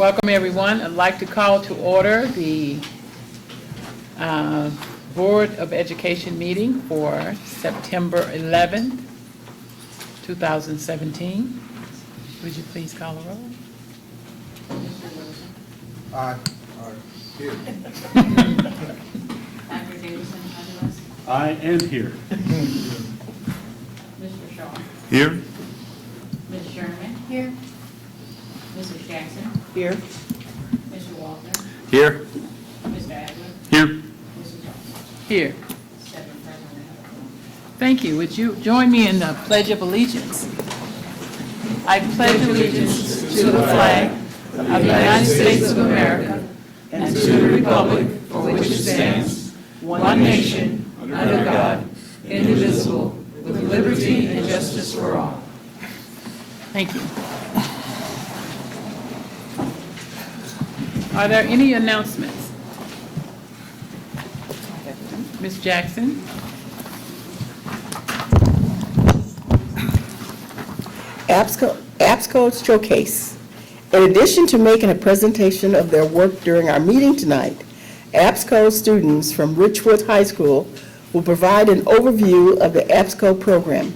Welcome, everyone. I'd like to call to order the Board of Education meeting for September 11th, 2017. Would you please call the roll? Aye. Here. Dr. Davidson, Angeles. I am here. Mr. Shaw. Here. Ms. Sherman. Here. Mrs. Jackson. Here. Mr. Walter. Here. Mr. Adler. Here. Mrs. Johnson. Here. 7 present and a quorum. Thank you. Would you join me in the Pledge of Allegiance? I pledge allegiance to the flag of the United States of America and to the republic for which it stands, one nation, under God, indivisible, with liberty and justice for all. Thank you. Are there any announcements? Ms. Jackson? APSCO Showcase. In addition to making a presentation of their work during our meeting tonight, APSCO students from Richwood High School will provide an overview of the APSCO program,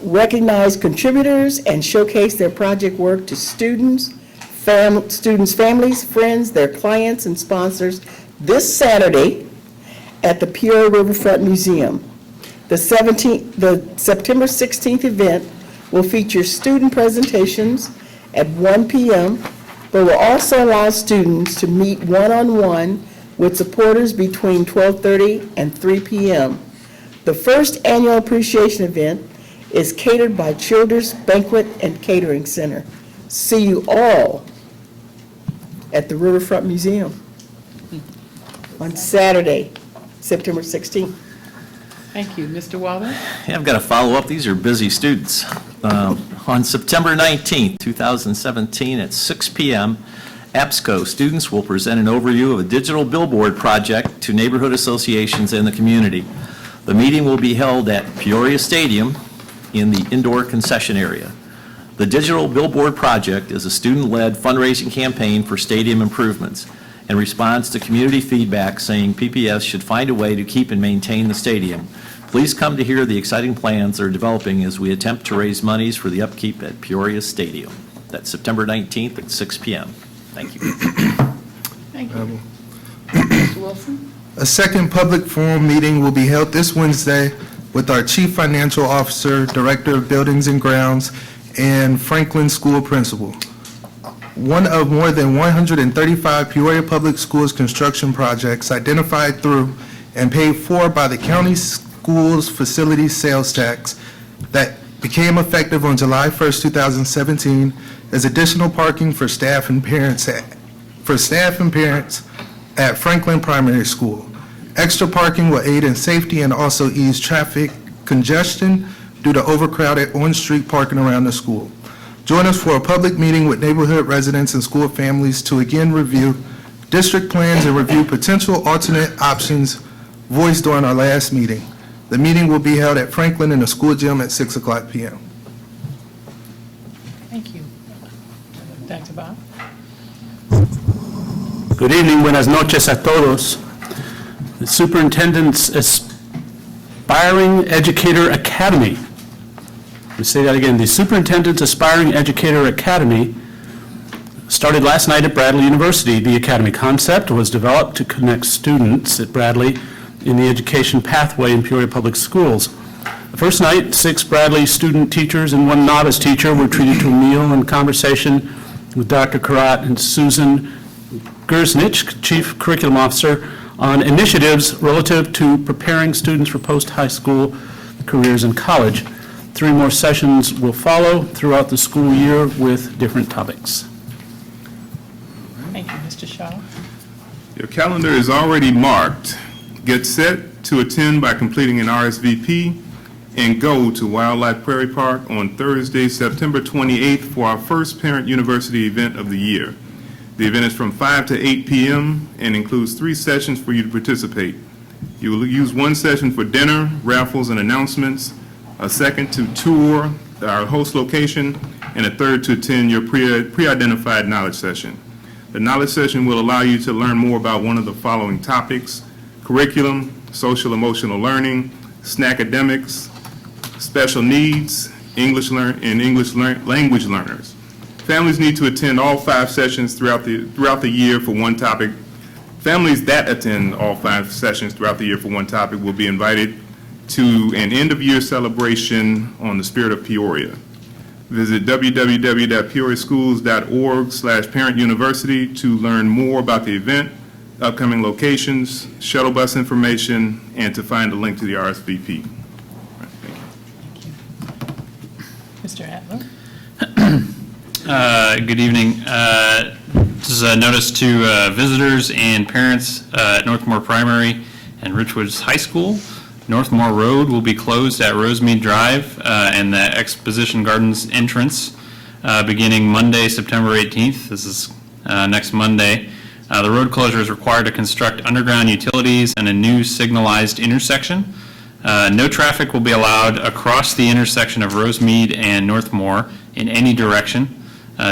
recognize contributors, and showcase their project work to students, families, friends, their clients, and sponsors this Saturday at the Peoria Riverfront Museum. The September 16th event will feature student presentations at 1 p.m., but will also allow students to meet one-on-one with supporters between 12:30 and 3 p.m. The first annual appreciation event is catered by Children's Banquet and Catering Center. See you all at the Riverfront Museum on Saturday, September 16th. Thank you. Mr. Waller? Yeah, I've got to follow up. These are busy students. On September 19th, 2017, at 6 p.m., APSCO students will present an overview of a digital billboard project to neighborhood associations and the community. The meeting will be held at Peoria Stadium in the indoor concession area. The digital billboard project is a student-led fundraising campaign for stadium improvements and responds to community feedback saying PPS should find a way to keep and maintain the stadium. Please come to hear the exciting plans they're developing as we attempt to raise monies for the upkeep at Peoria Stadium. That's September 19th at 6 p.m. Thank you. Thank you. Mr. Wilson? A second public forum meeting will be held this Wednesday with our Chief Financial Officer, Director of Buildings and Grounds, and Franklin School Principal. One of more than 135 Peoria Public Schools construction projects identified through and paid for by the county schools facility sales tax that became effective on July 1st, 2017, is additional parking for staff and parents at Franklin Primary School. Extra parking will aid in safety and also ease traffic congestion due to overcrowded on-street parking around the school. Join us for a public meeting with neighborhood residents and school families to again review district plans and review potential alternate options voiced during our last meeting. The meeting will be held at Franklin in the school gym at 6 o'clock p.m. Thank you. Dr. Bob? Good evening, buenas noches a todos. The Superintendent's Aspiring Educator Academy. Let me say that again. The Superintendent's Aspiring Educator Academy started last night at Bradley University. The Academy concept was developed to connect students at Bradley in the education pathway in Peoria Public Schools. The first night, 6 Bradley student teachers and 1 novice teacher were treated to a meal and conversation with Dr. Karat and Susan Gersnich, Chief Curriculum Officer, on initiatives relative to preparing students for post-high school careers in college. 3 more sessions will follow throughout the school year with different topics. Thank you. Mr. Shaw? Your calendar is already marked. Get set to attend by completing an RSVP and go to Wildlife Prairie Park on Thursday, September 28th for our first Parent University event of the year. The event is from 5 to 8 p.m. and includes 3 sessions for you to participate. You will use 1 session for dinner, raffles, and announcements, a second to tour our host location, and a third to attend your pre-identified knowledge session. The knowledge session will allow you to learn more about one of the following topics: curriculum, social emotional learning, SNAC academics, special needs, English language learners. Families need to attend all 5 sessions throughout the year for one topic. Families that attend all 5 sessions throughout the year for one topic will be invited to an end-of-year celebration on the Spirit of Peoria. Visit www.peoriaschools.org/parentuniversity to learn more about the event, upcoming locations, shuttle bus information, and to find a link to the RSVP. All right, thank you. Mr. Adler? Good evening. This is a notice to visitors and parents at Northmore Primary and Richwoods High School. Northmore Road will be closed at Rosemead Drive and the Exposition Gardens entrance beginning Monday, September 18th. This is next Monday. The road closure is required to construct underground utilities and a new signalized intersection. No traffic will be allowed across the intersection of Rosemead and Northmore in any direction.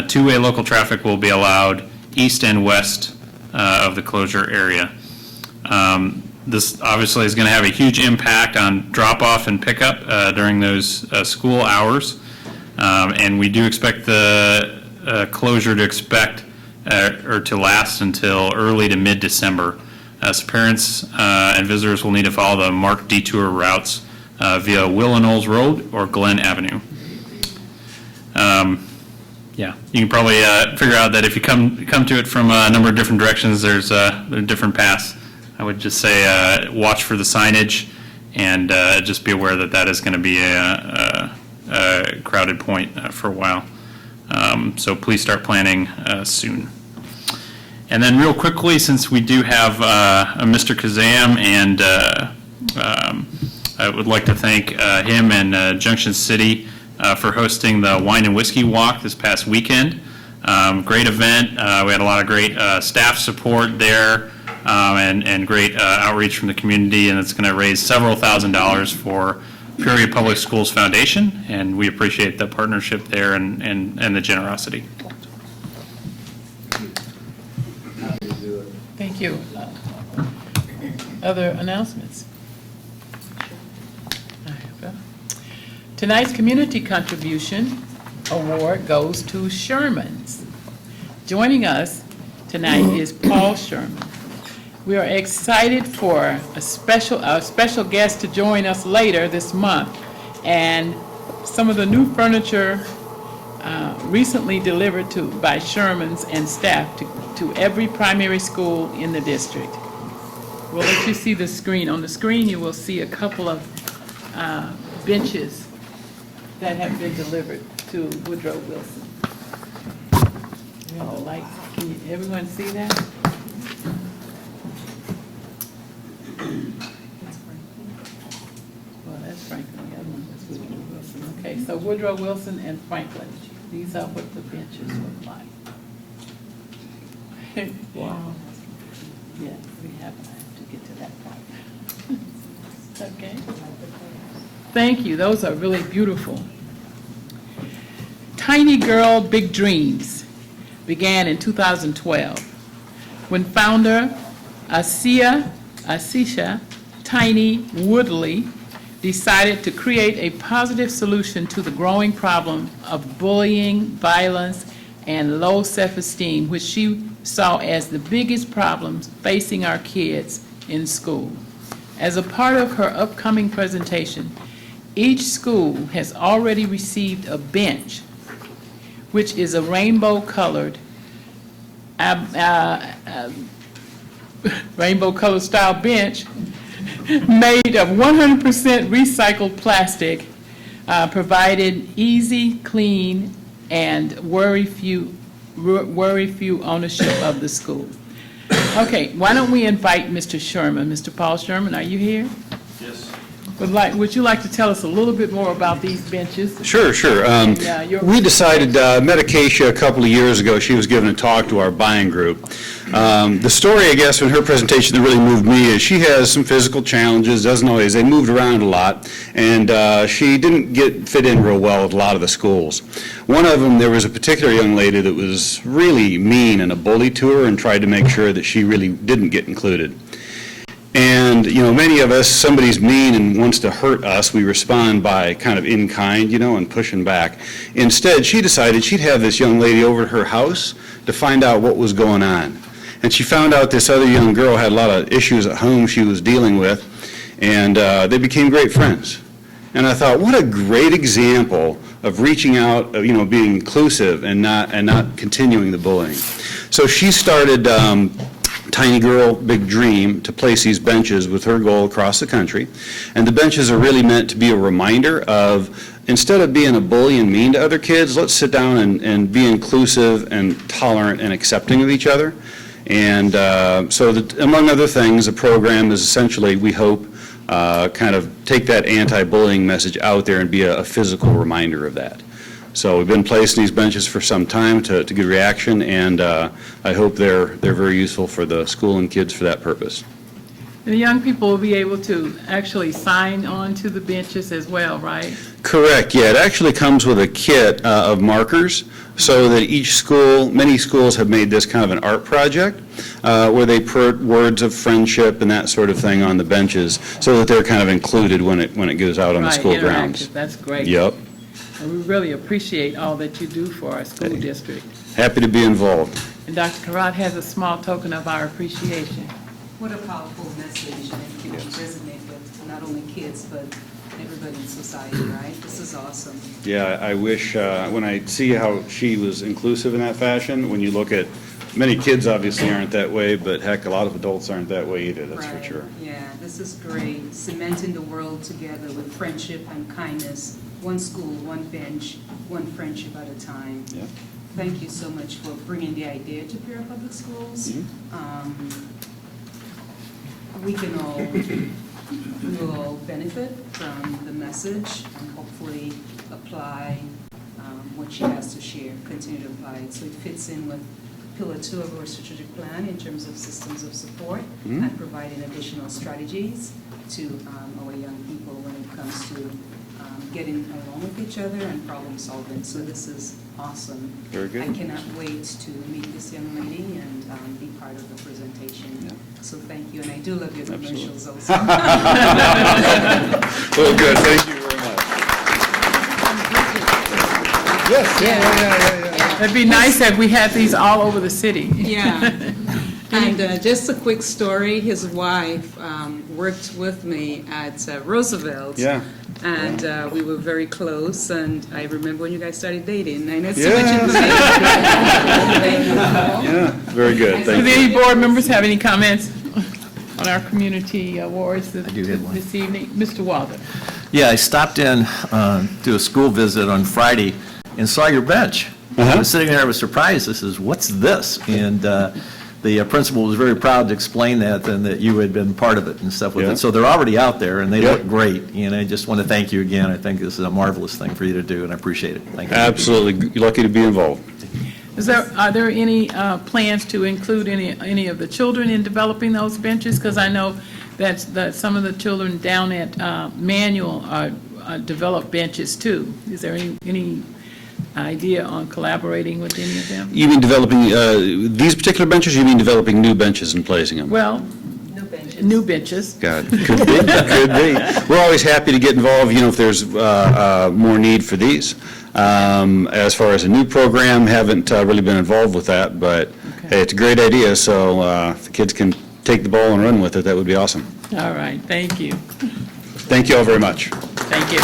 Two-way local traffic will be allowed east and west of the closure area. This obviously is going to have a huge impact on drop-off and pickup during those school hours. And we do expect the closure to last until early to mid-December. So parents and visitors will need to follow the marked detour routes via Willow Knolls Road or Glen Avenue. Yeah, you can probably figure out that if you come to it from a number of different directions, there's different paths. I would just say watch for the signage and just be aware that that is going to be a crowded point for a while. So please start planning soon. And then real quickly, since we do have Mr. Kazam, and I would like to thank him and Junction City for hosting the Wine and Whiskey Walk this past weekend. Great event. We had a lot of great staff support there and great outreach from the community, and it's going to raise several $1,000s for Peoria Public Schools Foundation, and we appreciate the partnership there and the generosity. Thank you. Other announcements? Tonight's Community Contribution Award goes to Sherman's. Joining us tonight is Paul Sherman. We are excited for a special guest to join us later this month, and some of the new furniture recently delivered by Sherman's and staff to every primary school in the district. We'll let you see the screen. On the screen, you will see a couple of benches that have been delivered to Woodrow Wilson. You know, like, can everyone see that? Well, that's Franklin. The other one is Woodrow Wilson. Okay, so Woodrow Wilson and Franklin. These are what the benches look like. Wow. Yeah, we have to get to that part. Okay. Thank you. Those are really beautiful. Tiny Girl, Big Dreams began in 2012 when founder Asisha Tiny Woodley decided to create a positive solution to the growing problem of bullying, violence, and low self-esteem, which she saw as the biggest problems facing our kids in school. As a part of her upcoming presentation, each school has already received a bench, which is a rainbow-colored style bench made of 100% recycled plastic, provided easy, clean, and worry-few ownership of the school. Okay, why don't we invite Mr. Sherman? Mr. Paul Sherman, are you here? Yes. Would you like to tell us a little bit more about these benches? Sure, sure. We decided, met Acacia a couple of years ago. She was giving a talk to our buying group. The story, I guess, in her presentation that really moved me is she has some physical challenges, doesn't always, they moved around a lot, and she didn't fit in real well with a lot of the schools. One of them, there was a particular young lady that was really mean and a bully to her and tried to make sure that she really didn't get included. And, you know, many of us, somebody's mean and wants to hurt us, we respond by kind of in kind, you know, and pushing back. Instead, she decided she'd have this young lady over at her house to find out what was going on. And she found out this other young girl had a lot of issues at home she was dealing with, and they became great friends. And I thought, what a great example of reaching out, you know, being inclusive and not continuing the bullying. So she started Tiny Girl, Big Dream to place these benches with her goal across the country. And the benches are really meant to be a reminder of, instead of being a bully and mean to other kids, let's sit down and be inclusive and tolerant and accepting of each other. And so that, among other things, the program is essentially, we hope, kind of take that anti-bullying message out there and be a physical reminder of that. So we've been placing these benches for some time to get reaction, and I hope they're very useful for the school and kids for that purpose. The young people will be able to actually sign on to the benches as well, right? Correct, yeah. It actually comes with a kit of markers, so that each school, many schools have made this kind of an art project where they put words of friendship and that sort of thing on the benches so that they're kind of included when it goes out on the Right, school grounds. interactive. That's great. Yep. And we really appreciate all that you do for our school district. Happy to be involved. And Dr. Karat has a small token of our appreciation. What a powerful message, and it can resonate with not only kids, but everybody in society, right? This is awesome. Yeah, I wish, when I see how she was inclusive in that fashion, when you look at, many kids obviously aren't that way, but heck, a lot of adults aren't that way either, that's for Right. sure. Yeah, this is great. Cementing the world together with friendship and kindness. One school, one bench, one friendship at a time. Yeah. Thank you so much for bringing the idea to Peoria Public Schools. We will all benefit from the message and hopefully apply what she has to share, continue to apply it. So it fits in with Pillar 2 of our strategic plan in terms of systems of support and providing additional strategies to our young people when it comes to getting along with each other and problem solving. So this is awesome. Very good. I cannot wait to meet this young lady and be part of the presentation. Yeah. So thank you, and I do love your Absolutely. commercials also. Well, good, thank you very much. Yes, yeah. It'd be nice if we had these all over the city. Yeah. And just a quick story, his wife worked with me at Roosevelt. Yeah. And we were very close, and I remember when you guys started dating. I know so Yes. much information. Yeah, very good, Do thank you. any board members have any comments on our community awards I do have one. this evening? Mr. Walter? Yeah, I stopped in to a school visit on Friday and saw your bench. I was sitting there, I was surprised. I says, "What's this?" And the principal was very proud to explain that and that you had been part of it and stuff with Yeah. it. So they're already out there and they Yeah. look great. And I just want to thank you again. I think this is a marvelous thing for you to do and I appreciate it. Thank you. Absolutely, you're lucky to be involved. Are there any plans to include any of the children in developing those benches? Because I know that some of the children down at Manual develop benches too. Is there any idea on collaborating with any of them? You mean developing, these particular benches, or you mean developing new benches and placing them? Well, No benches. new benches. God, could be, could be. We're always happy to get involved, you know, if there's more need for these. As far as a new program, haven't really been involved with that, but Okay. hey, it's a great idea, so if the kids can take the ball and run with it, that would be awesome. All right, thank you. Thank you all very much. Thank you.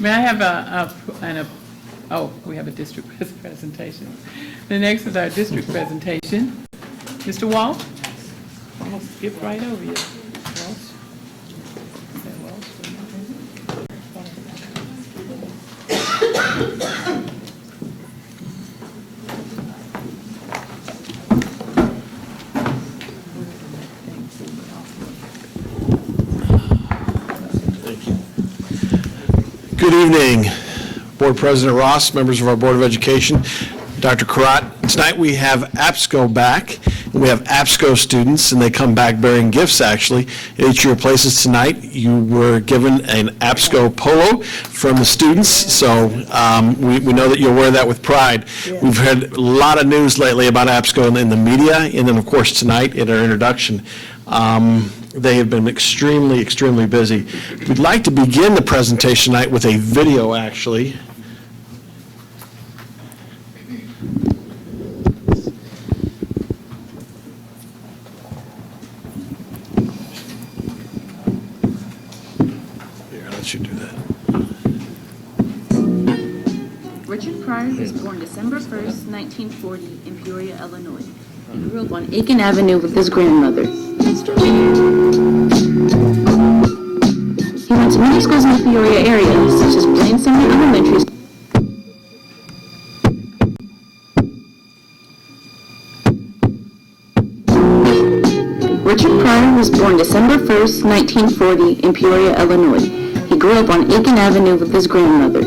May I have we have a district presentation. The next is our district presentation. Mr. Walsh? Almost skipped right over you. Walsh? Is that Walsh? Good evening, Board President Ross, members of our Board of Education, Dr. Karat. Tonight we have APSCO back, and we have APSCO students, and they come back bearing gifts, actually. At each of your places tonight, you were given an APSCO polo from the students, so we know that you'll wear that with pride. Yeah. We've had a lot of news lately about APSCO in the media, and then, of course, tonight in our introduction. They have been extremely, extremely busy. We'd like to begin the presentation tonight with a video, actually. Here, I'll let you do that. Richard Pryor was born December 1st, 1940 in Peoria, Illinois. He grew up on Aiken Avenue with his grandmother. He went to many schools in the Peoria area, such as Blaine Sumner Elementary School. Richard Pryor was born December 1st, 1940 in Peoria, Illinois. He grew up on Aiken Avenue with his grandmother.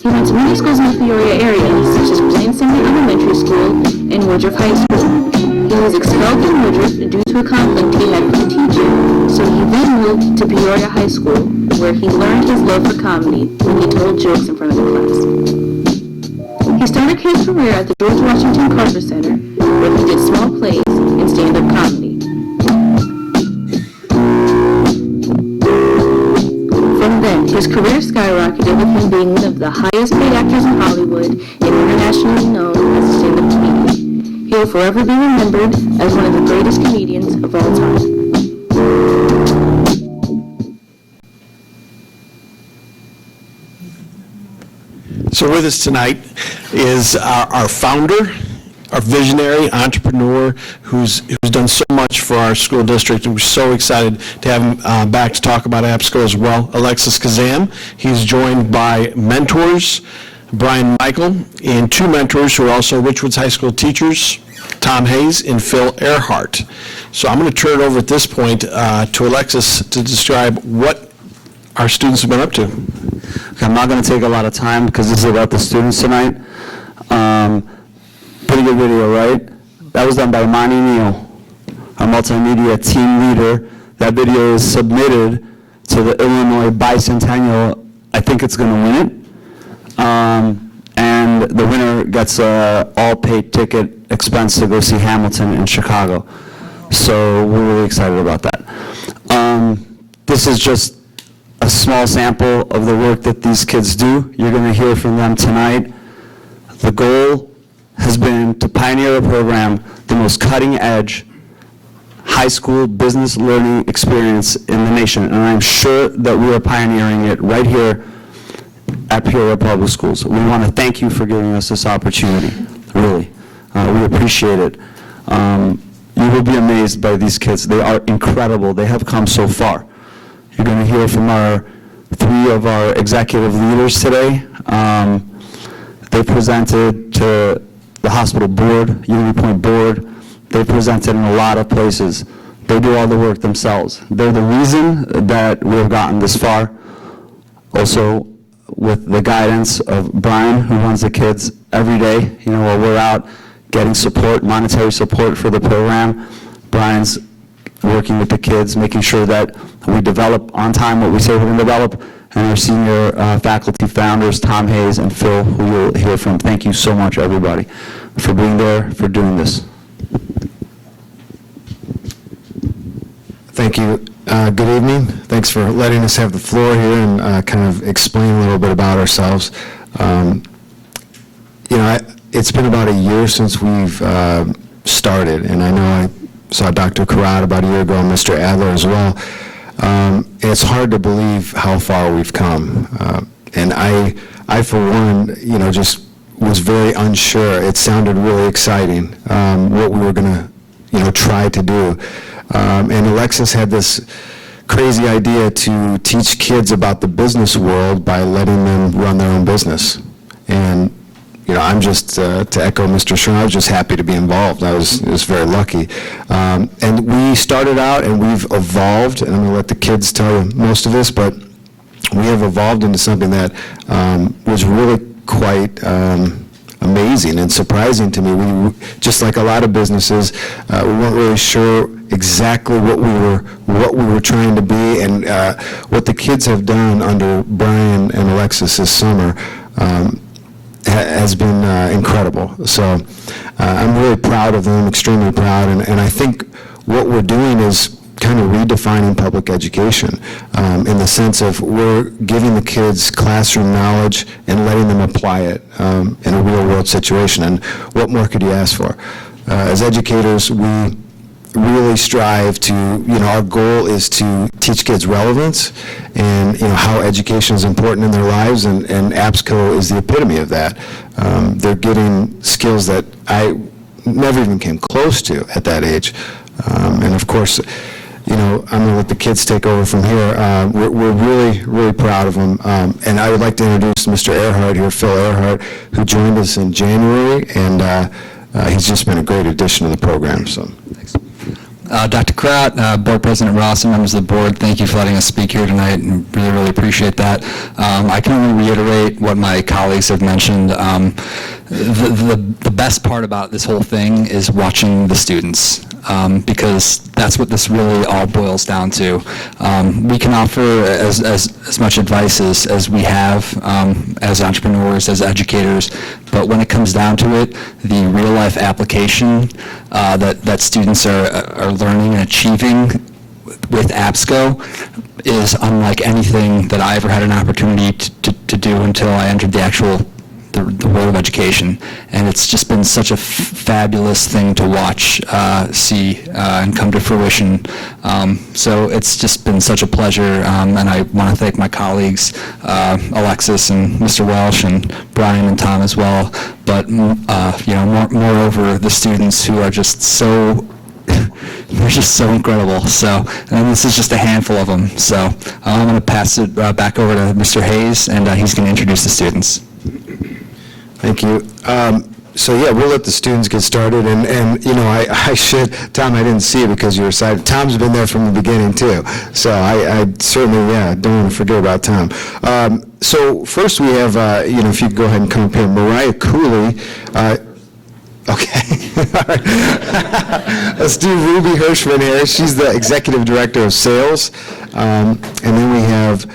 He went to many schools in the Peoria area, such as Blaine Sumner Elementary School and Woodruff High School. He was expelled from Woodruff due to a conflict he had with a teacher, so he then moved to Peoria High School, where he learned his love for comedy when he told jokes in front of the class. He started his career at the George Washington Carver Center, where he did small plays and stand-up comedy. From then, his career skyrocketed with him being one of the highest paid actors in Hollywood and internationally known as a stand-up comedian. He will forever be remembered as one of the greatest comedians of all time. So with us tonight is our founder, our visionary entrepreneur who's done so much for our school district, and we're so excited to have him back to talk about APSCO as well, Alexis Kazam. He's joined by mentors, Brian Michael, and two mentors who are also Richwoods High School teachers, Tom Hayes and Phil Earhart. So I'm going to turn it over at this point to Alexis to describe what our students have been up to. Okay, I'm not going to take a lot of time because this is about the students tonight. Pretty good video, right? That was done by Monty Neal, our multimedia team leader. That video is submitted to the Illinois Bicentennial. I think it's going to win it. And the winner gets a all-paid ticket expense to go see Hamilton in Chicago. So we're really excited about that. This is just a small sample of the work that these kids do. You're going to hear from them tonight. The goal has been to pioneer a program, the most cutting-edge high school business learning experience in the nation, and I'm sure that we are pioneering it right here at Peoria Public Schools. We want to thank you for giving us this opportunity, really. We appreciate it. You will be amazed by these kids. They are incredible. They have come so far. You're going to hear from three of our executive leaders today. They presented to the hospital board, Unity Point board. They presented in a lot of places. They do all the work themselves. They're the reason that we have gotten this far. Also, with the guidance of Brian, who runs the kids every day, while we're out getting support, monetary support for the program, Brian's working with the kids, making sure that we develop on time what we say we're going to develop, and our senior faculty founders, Tom Hayes and Phil, who you'll hear from. Thank you so much, everybody, for being there, for doing this. Thank you. Good evening. Thanks for letting us have the floor here and kind of explain a little bit about ourselves. It's been about a year since we've started, and I know I saw Dr. Karat about a year ago and Mr. Adler as well. It's hard to believe how far we've come. And I for one, just was very unsure. It sounded really exciting, what we were going to, try to do. And Alexis had this crazy idea to teach kids about the business world by letting them run their own business. And, I'm just, to echo Mr. Sherman, I was just happy to be involved. I was very lucky. And we started out and we've evolved, and I'm going to let the kids tell you most of this, but we have evolved into something that was really quite amazing and surprising to me. We, just like a lot of businesses, we weren't really sure exactly what we were trying to be, and what the kids have done under Brian and Alexis this summer has been incredible. So I'm really proud of them, extremely proud, and I think what we're doing is kind of redefining public education in the sense of we're giving the kids classroom knowledge and letting them apply it in a real-world situation. And what more could you ask for? As educators, we really strive to, our goal is to teach kids relevance and, how education is important in their lives, and APSCO is the epitome of that. They're getting skills that I never even came close to at that age. And of course, I'm going to let the kids take over from here. We're really, really proud of them. And I would like to introduce Mr. Earhart here, Phil Earhart, who joined us in January, and he's just been a great addition to the program. So, thanks. Dr. Krat, Board President Ross, and members of the board, thank you for letting us speak here tonight, and really, really appreciate that. I can only reiterate what my colleagues have mentioned. The best part about this whole thing is watching the students, because that's what this really all boils down to. We can offer as much advice as we have as entrepreneurs, as educators, but when it comes down to it, the real-life application that students are learning and achieving with APSCO is unlike anything that I ever had an opportunity to do until I entered the world of education. And it's just been such a fabulous thing to watch, see, and come to fruition. So it's just been such a pleasure, and I want to thank my colleagues, Alexis and Mr. Welsh and Brian and Tom as well, but moreover, the students who are just so they're just so incredible. So, and this is just a handful of them. So I'm going to pass it back over to Mr. Hayes, and he's going to introduce the students. Thank you. So yeah, we'll let the students get started, and I should, Tom, I didn't see it because you were excited. Tom's been there from the beginning too, so I certainly, don't want to forget about Tom. So first we have, if you could go ahead and come up here, Mariah Cooley. Okay. All right. Let's do Ruby Hirschman here. She's the Executive Director of Sales. And then we have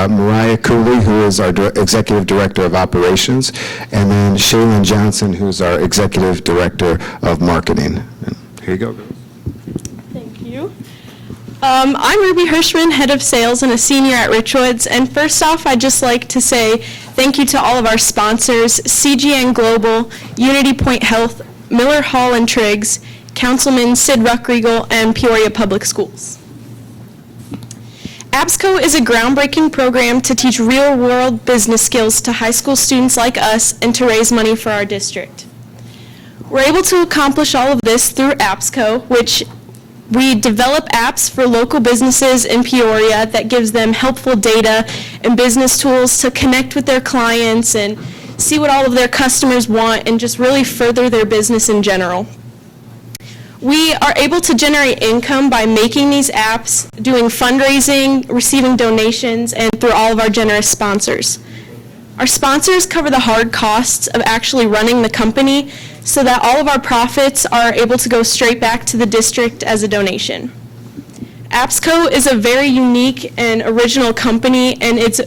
Mariah Cooley, who is our Executive Director of Operations, and then Shaylin Johnson, who's our Executive Director of Marketing. And here you go. Thank you. I'm Ruby Hirschman, Head of Sales and a senior at Richwoods. And first off, I'd just like to say thank you to all of our sponsors, CGN Global, Unity Point Health, Miller Hall and Triggs, Councilman Sid Ruckriegel, and Peoria Public Schools. APSCO is a groundbreaking program to teach real-world business skills to high school students like us and to raise money for our district. We're able to accomplish all of this through APSCO, which we develop apps for local businesses in Peoria that gives them helpful data and business tools to connect with their clients and see what all of their customers want and just really further their business in general. We are able to generate income by making these apps, doing fundraising, receiving donations, and through all of our generous sponsors. Our sponsors cover the hard costs of actually running the company so that all of our profits are able to go straight back to the district as a donation. APSCO is a very unique and original company, and it's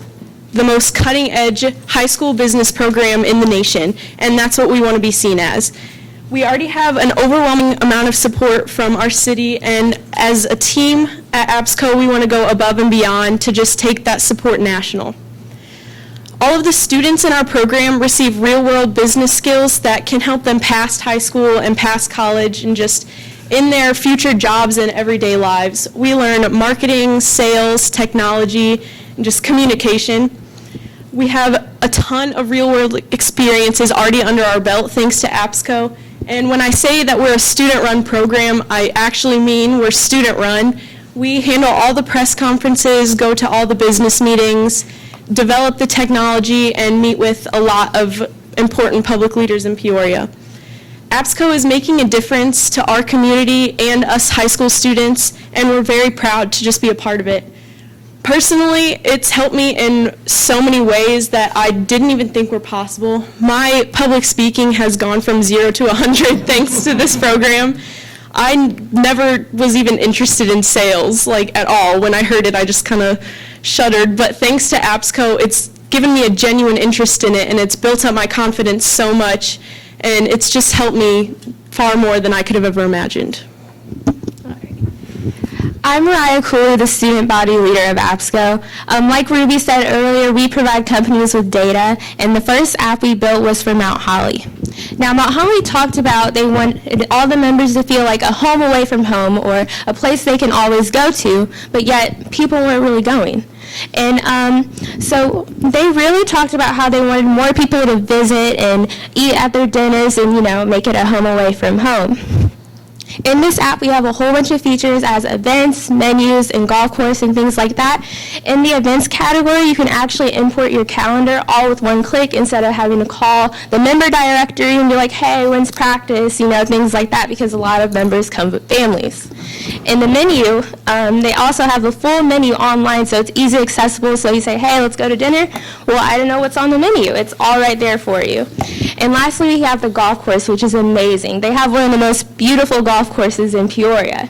the most cutting-edge high school business program in the nation, and that's what we want to be seen as. We already have an overwhelming amount of support from our city, and as a team at APSCO, we want to go above and beyond to just take that support national. All of the students in our program receive real-world business skills that can help them past high school and past college and just in their future jobs and everyday lives. We learn marketing, sales, technology, and just communication. We have a ton of real-world experiences already under our belt thanks to APSCO. And when I say that we're a student-run program, I actually mean we're student-run. We handle all the press conferences, go to all the business meetings, develop the technology, and meet with a lot of important public leaders in Peoria. APSCO is making a difference to our community and us high school students, and we're very proud to just be a part of it. Personally, it's helped me in so many ways that I didn't even think were possible. My public speaking has gone from 0 to 100 thanks to this program. I never was even interested in sales, like, at all. When I heard it, I just kind of shuddered. But thanks to APSCO, it's given me a genuine interest in it, and it's built up my confidence so much, and it's just helped me far more than I could have ever imagined. I'm Mariah Cooley, the student body leader of APSCO. Like Ruby said earlier, we provide companies with data, and the first app we built was for Mount Holly. Now, Mount Holly talked about they wanted all the members to feel like a home away from home or a place they can always go to, but yet people weren't really going. And so they really talked about how they wanted more people to visit and eat at their dinners and, make it a home away from home. In this app, we have a whole bunch of features as events, menus, and golf course and things like that. In the events category, you can actually import your calendar all with one click instead of having to call the member directory and be like, hey, when's practice, things like that, because a lot of members come with families. In the menu, they also have a full menu online, so it's easy accessible. So you say, hey, let's go to dinner. Well, I don't know what's on the menu. It's all right there for you. And lastly, we have the golf course, which is amazing. They have one of the most beautiful golf courses in Peoria.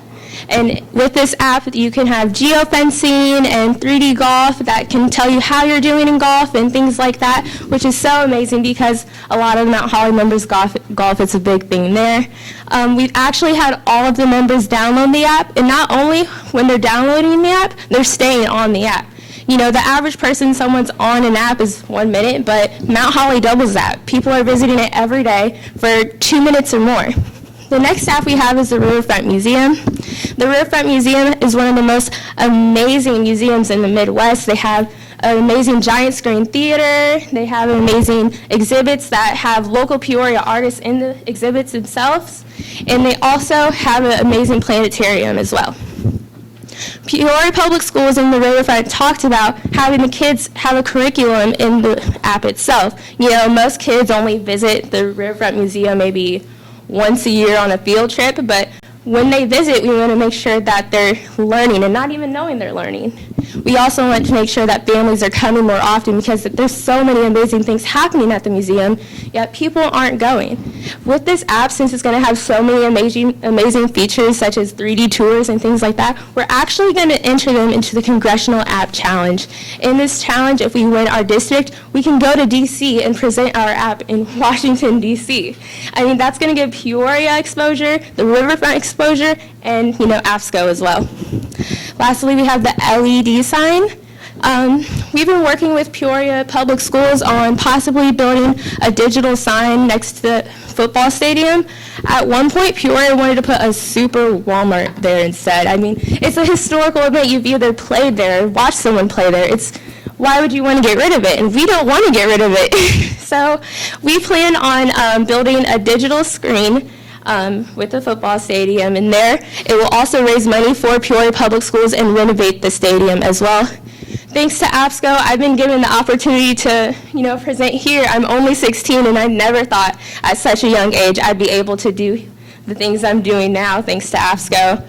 And with this app, you can have geofencing and 3D golf that can tell you how you're doing in golf and things like that, which is so amazing because a lot of Mount Holly members golf it's a big thing there. We've actually had all of the members download the app, and not only when they're downloading the app, they're staying on the app. The average person someone's on an app is 1 minute, but Mount Holly doubles that. People are visiting it every day for 2 minutes or more. The next app we have is the Riverfront Museum. The Riverfront Museum is one of the most amazing museums in the Midwest. They have an amazing giant screen theater. They have amazing exhibits that have local Peoria artists in the exhibits themselves. And they also have an amazing planetarium as well. Peoria Public Schools in the Riverfront talked about having the kids have a curriculum in the app itself. Most kids only visit the Riverfront Museum maybe once a year on a field trip, but when they visit, we want to make sure that they're learning and not even knowing they're learning. We also want to make sure that families are coming more often because there's so many amazing things happening at the museum, yet people aren't going. With this app, since it's going to have so many amazing features such as 3D tours and things like that, we're actually going to enter them into the Congressional App Challenge. In this challenge, if we win our district, we can go to D.C. and present our app in Washington, D.C. That's going to give Peoria exposure, the Riverfront exposure, and, APSCO as well. Lastly, we have the LED sign. We've been working with Peoria Public Schools on possibly building a digital sign next to the football stadium. At one point, Peoria wanted to put a super Walmart there instead. It's a historical event. You've either played there or watched someone play there. Why would you want to get rid of it? And we don't want to get rid of it. So we plan on building a digital screen with the football stadium in there. It will also raise money for Peoria Public Schools and renovate the stadium as well. Thanks to APSCO, I've been given the opportunity to, present here. I'm only 16, and I never thought at such a young age I'd be able to do the things I'm doing now, thanks to APSCO.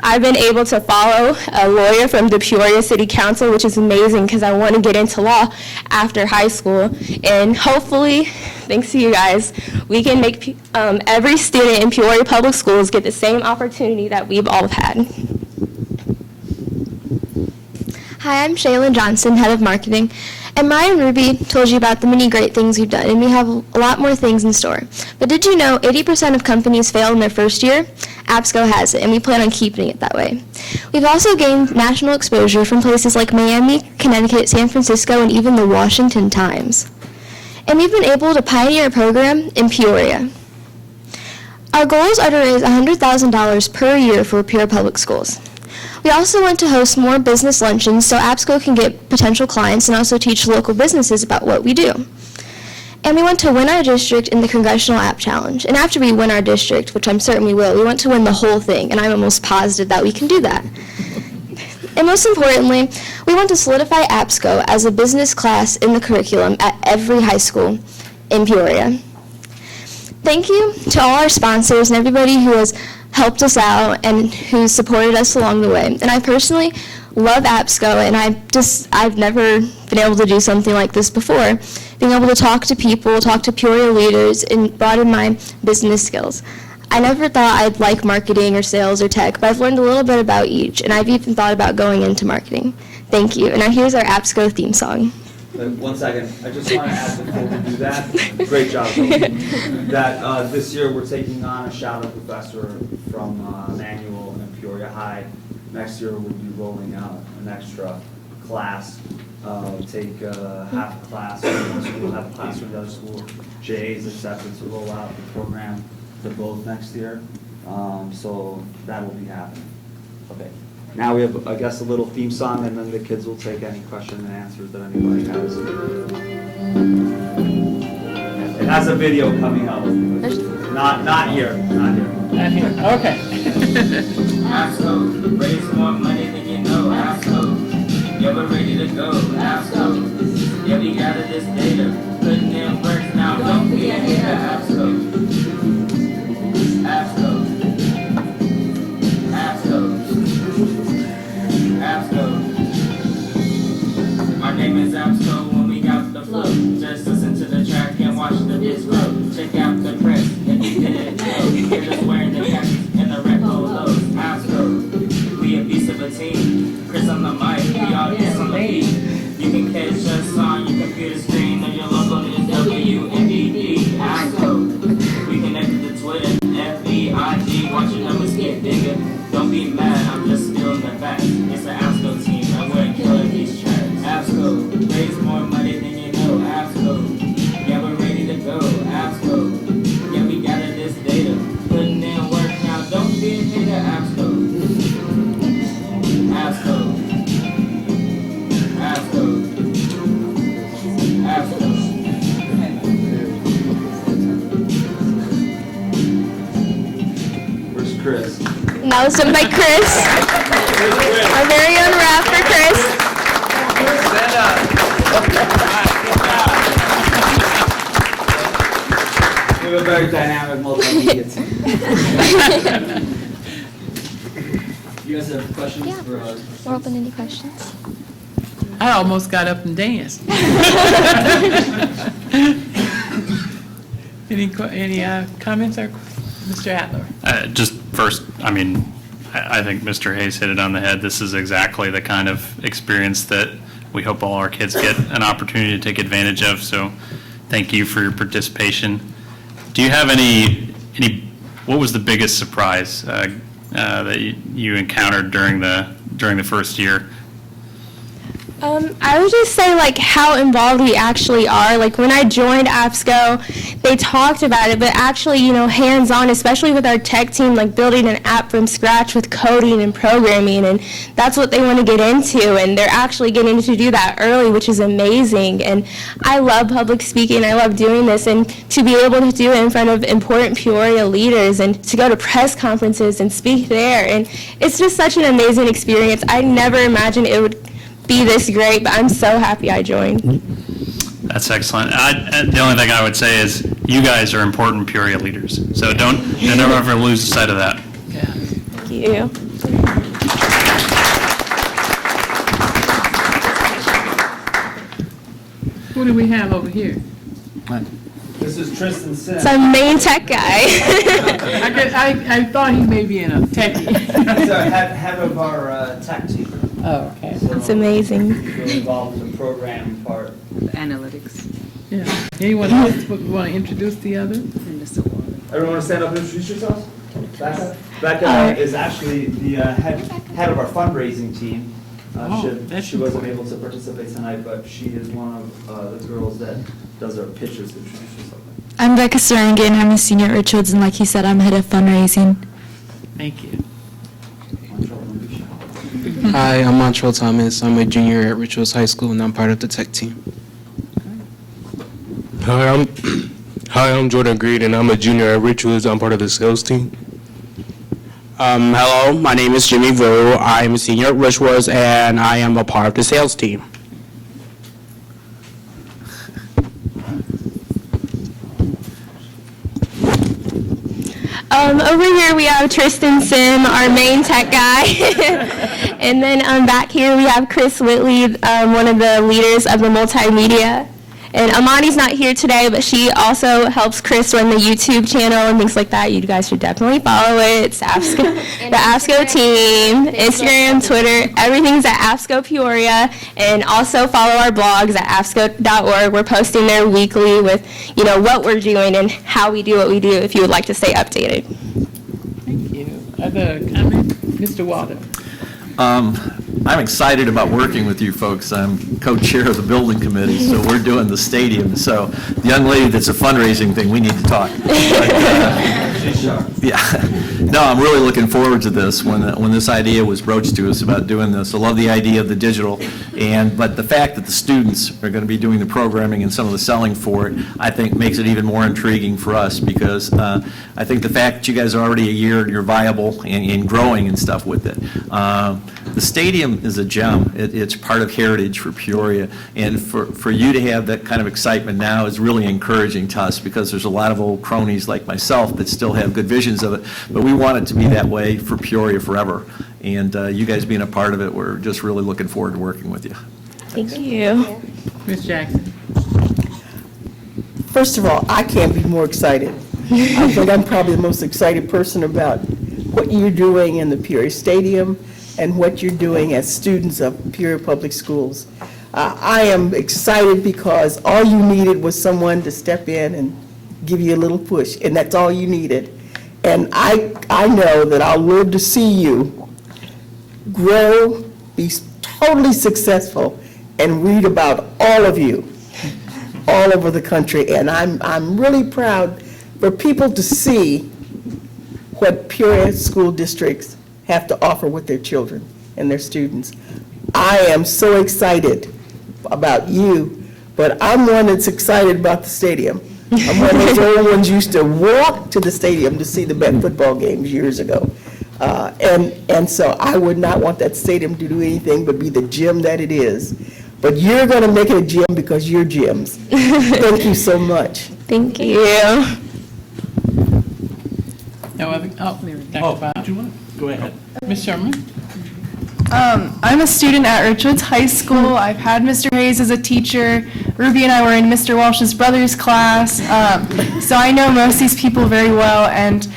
I've been able to follow a lawyer from the Peoria City Council, which is amazing because I want to get into law after high school. And hopefully, thanks to you guys, we can make every student in Peoria Public Schools get the same opportunity that we've all had. Hi, I'm Shaylin Johnson, Head of Marketing, and Mariah and Ruby told you about the many great things we've done, and we have a lot more things in store. But did you know 80% of companies fail in their first year? APSCO has it, and we plan on keeping it that way. We've also gained national exposure from places like Miami, Connecticut, San Francisco, and even the Washington Times. And we've been able to pioneer a program in Peoria. Our goals are to raise $100,000 per year for Peoria Public Schools. We also want to host more business luncheons so APSCO can get potential clients and also teach local businesses about what we do. And we want to win our district in the Congressional App Challenge. And after we win our district, which I'm certain we will, we want to win the whole thing, and I'm almost positive that we can do that. And most importantly, we want to solidify APSCO as a business class in the curriculum at every high school. in Peoria. Thank you to all our sponsors and everybody who has helped us out and who supported us along the way. And I personally love APSCO, and I've never been able to do something like this before. Being able to talk to people, talk to Peoria leaders, and broaden my business skills. I never thought I'd like marketing or sales or tech, but I've learned a little bit about each, and I've even thought about going into marketing. Thank you. And now here's our APSCO theme song. 1 second, I just want to add before we do that, great job, Toby, that this year we're taking on a shadow professor from Manual and Peoria High. Next year we'll be rolling out an extra class, take half a class from one school, half a class from the other school, JAs, etc., to roll out the program to both next year. So that will be happening. Okay. Now we have, I guess, a little theme song, and then the kids will take any question and answers that anybody has. It has a video coming up. Not here. Not here, okay. APSCO, raise more money than you know. APSCO, yeah, we're ready to go. APSCO, yeah, we gathered this data, putting in work now. Don't be a hater. APSCO, APSCO, APSCO, APSCO. My name is APSCO when we got the flow. Just listen to the track and watch the disc grow. Check out the press if you didn't know. You're just wearing the khakis and the red polos. APSCO, we a beast of a team. Chris on the mic, we all dance on the beat. You can catch us on your computer screen or your logo is WNDD. APSCO, we connected to Twitter, FB, IG, watch your numbers get bigger. Don't be mad, I'm just spilling the facts. It's the APSCO team, and we're killing these tracks. APSCO, raise more money than you know. APSCO, yeah, we're ready to go. APSCO, yeah, we gathered this data, putting in work now. Don't be a hater. APSCO, APSCO, APSCO, APSCO. Where's Chris? And that was done by Chris, our very own rapper, Chris. We have a very dynamic multimedia team. You guys have questions Yeah. for us? We're open to any questions. I almost got up and danced. Any comments or, Mr. Adler? Just first, I mean, I think Mr. Hayes hit it on the head. This is exactly the kind of experience that we hope all our kids get an opportunity to take advantage of. So thank you for your participation. Do you have what was the biggest surprise that you encountered during the first year? I would just say, like, how involved we actually are. Like, when I joined APSCO, they talked about it, but actually, hands-on, especially with our tech team, like building an app from scratch with coding and programming, and that's what they want to get into, and they're actually getting to do that early, which is amazing. And I love public speaking. I love doing this, and to be able to do it in front of important Peoria leaders and to go to press conferences and speak there, and it's just such an amazing experience. I never imagined it would be this great, but I'm so happy I joined. That's excellent. The only thing I would say is you guys are important Peoria leaders, so don't ever lose sight of that. Yeah. Thank you. Who do we have over here? This is Tristan Sim. It's our main tech guy. I thought he may be in a techie. He's our head of our tech team. Oh, okay. It's amazing. He's involved in the programming part. Analytics. Yeah. Anyone else want to introduce the other? And Mr. Waller. Everyone want to stand up and introduce yourselves? Becca is actually the head of our fundraising team. She wasn't able to participate tonight, but she is one of the girls that does our pitches. Introduce yourself. I'm Becca Sarangan. I'm a senior at Richwoods, and like he said, I'm head of fundraising. Thank you. Hi, I'm Montreal Thomas. I'm a junior at Richwoods High School, and I'm part of the tech team. Hi, I'm Jordan Greed, and I'm a junior at Richwoods. I'm part of the sales team. Hello, my name is Jimmy Vu. I'm a senior at Richwoods, and I am a part of the sales team. Over here we have Tristan Sim, our main tech guy. And then back here we have Chris Whitley, one of the leaders of the multimedia. And Amani's not here today, but she also helps Chris run the YouTube channel and things like that. You guys should definitely follow it. It's APSCO, the APSCO team, Instagram, Twitter, everything's at APSCO Peoria. And also follow our blogs at apsco.org. We're posting there weekly with, what we're doing and how we do what we do if you would like to stay updated. Thank you. Other comments? Mr. Waldo? I'm excited about working with you folks. I'm co-chair of the building committee, so we're doing the stadium. So the young lady that's a fundraising thing, we need to talk. Yeah. No, I'm really looking forward to this. When this idea was broached to us about doing this, I love the idea of the digital, but the fact that the students are going to be doing the programming and some of the selling for it, I think makes it even more intriguing for us, because I think the fact that you guys are already a year and you're viable and growing and stuff with it. The stadium is a gem. It's part of heritage for Peoria, and for you to have that kind of excitement now is really encouraging to us, because there's a lot of old cronies like myself that still have good visions of it, but we want it to be that way for Peoria forever. And you guys being a part of it, we're just really looking forward to working with you. Thank you. Ms. Jackson? First of all, I can't be more excited. I think I'm probably the most excited person about what you're doing in the Peoria Stadium and what you're doing as students of Peoria Public Schools. I am excited because all you needed was someone to step in and give you a little push, and that's all you needed. And I know that I'll live to see you grow, be totally successful, and read about all of you all over the country. And I'm really proud for people to see what Peoria school districts have to offer with their children and their students. I am so excited about you, but I'm one that's excited about the stadium. I'm one of those old ones who used to walk to the stadium to see the best football games years ago. And so I would not want that stadium to do anything but be the gym that it is. But you're going to make it a gym because you're gyms. Thank you so much. Thank you. No other, Dr. Bob. Do you want to go ahead? Ms. Sherman? I'm a student at Richwoods High School. I've had Mr. Hayes as a teacher. Ruby and I were in Mr. Walsh's brother's class. So I know most of these people very well, and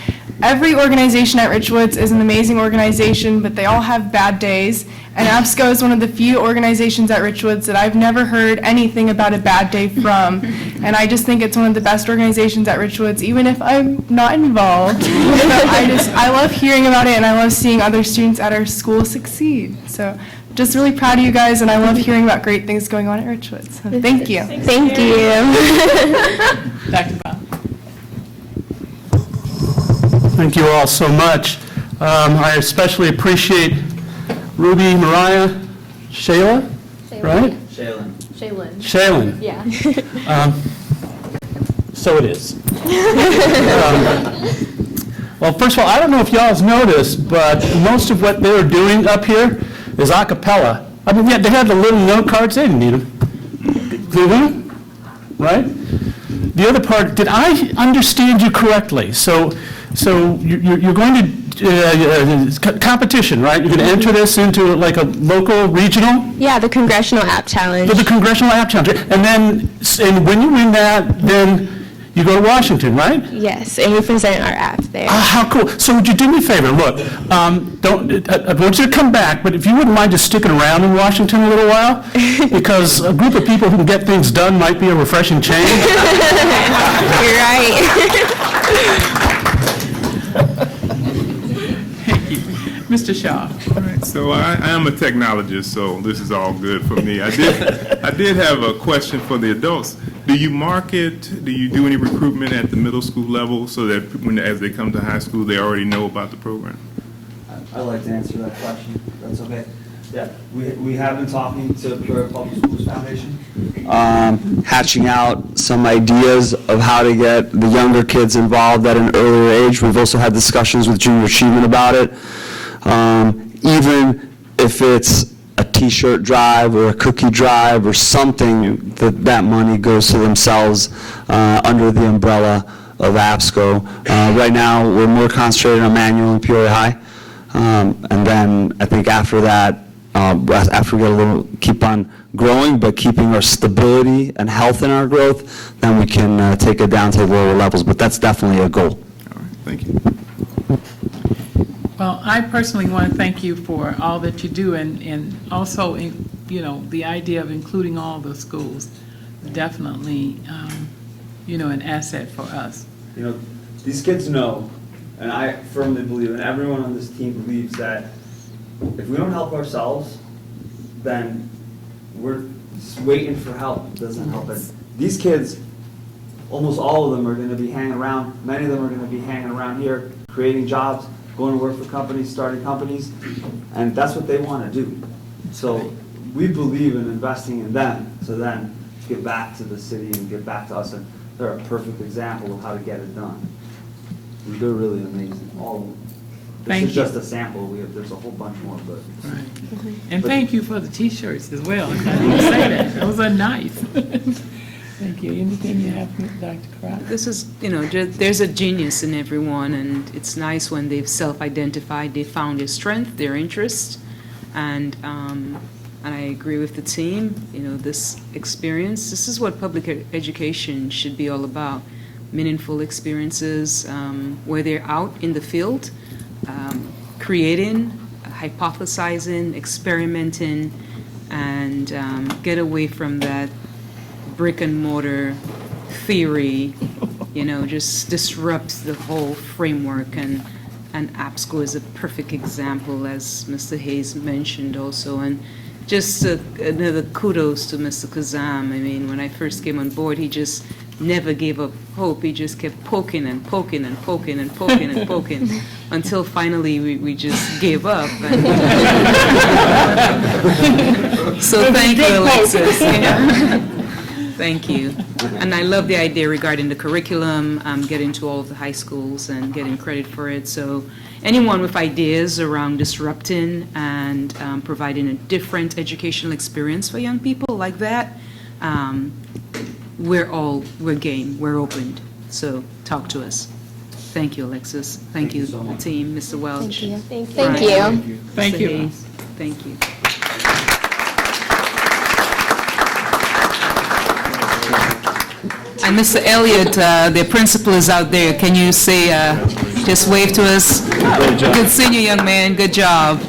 every organization at Richwoods is an amazing organization, but they all have bad days. And APSCO is one of the few organizations at Richwoods that I've never heard anything about a bad day from. And I just think it's one of the best organizations at Richwoods, even if I'm not involved. I love hearing about it, and I love seeing other students at our school succeed. So just really proud of you guys, and I love hearing about great things going on at Richwoods. So thank you. Thank you. Dr. Bob? Thank you all so much. I especially appreciate Ruby, Mariah, Shayla, right? Shaylin. Yeah. So it is. Well, first of all, I don't know if y'all have noticed, but most of what they were doing up here is a cappella. I mean, yeah, they had the little note cards, they didn't need them. They didn't, right? The other part, did I understand you correctly? So you're going to, competition, right? You're going to enter this into like a local, regional? Yeah, the Congressional App Challenge. For the Congressional App Challenge. And when you win that, then you go to Washington, right? Yes, and we present our app there. How cool. So would you do me a favor? Look, I want you to come back, but if you wouldn't mind just sticking around in Washington a little while, because a group of people who can get things done might be a refreshing change. You're right. Mr. Shaw? All right, so I am a technologist, so this is all good for me. I did have a question for the adults. Do you do you do any recruitment at the middle school level so that as they come to high school, they already know about the program? I'd like to answer that question, if that's okay. Yeah, we have been talking to Peoria Public Schools Foundation, hatching out some ideas of how to get the younger kids involved at an earlier age. We've also had discussions with Junior Achievement about it. Even if it's a T-shirt drive or a cookie drive or something, that money goes to themselves under the umbrella of APSCO. Right now, we're more concentrated on manual and Peoria High. And then I think after that, after we get a little, keep on growing, but keeping our stability and health in our growth, then we can take it down to lower levels. But that's definitely a goal. All right, thank you. Well, I personally want to thank you for all that you do, and also, you know, the idea of including all the schools, definitely, you know, an asset for us. You know, these kids know, and I firmly believe, and everyone on this team believes that if we don't help ourselves, then we're just waiting for help. It doesn't help us. These kids, almost all of them are going to be hanging around. Many of them are going to be hanging around here, creating jobs, going to work for companies, starting companies, and that's what they want to do. So we believe in investing in them, so then get back to the city and get back to us, and they're a perfect example of how to get it done. They're really amazing, all of them. Thank This is you. just a sample. There's a whole bunch more, but. Right. And thank you for the T-shirts as well. I didn't say that. Those are nice. Thank you. Anything you have, Dr. Crowder? This is, you know, there's a genius in everyone, and it's nice when they've self-identified, they found their strength, their interest, and I agree with the team. You know, this experience, this is what public education should be all about. Meaningful experiences where they're out in the field, creating, hypothesizing, experimenting, and get away from that brick and mortar theory, you know, just disrupts the whole framework. And APSCO is a perfect example, as Mr. Hayes mentioned also. And just another kudos to Mr. Kazam. I mean, when I first came on board, he just never gave up hope. He just kept poking and poking and poking and poking and poking until finally we just gave up. So thank you, Alexis. Yeah. Thank you. And I love the idea regarding the curriculum, getting to all of the high schools and getting credit for it. So anyone with ideas around disrupting and providing a different educational experience for young people like that, we're game, we're opened. So talk to us. Thank you, Alexis. Thank you, the team, Mr. Welch. Thank you. Thank you. Brian. Thank you. Thank Mr. you. Hayes. Thank you. And Mr. Elliott, the principal is out there. Can you say, just wave to us? Good seeing you, young man. Good job.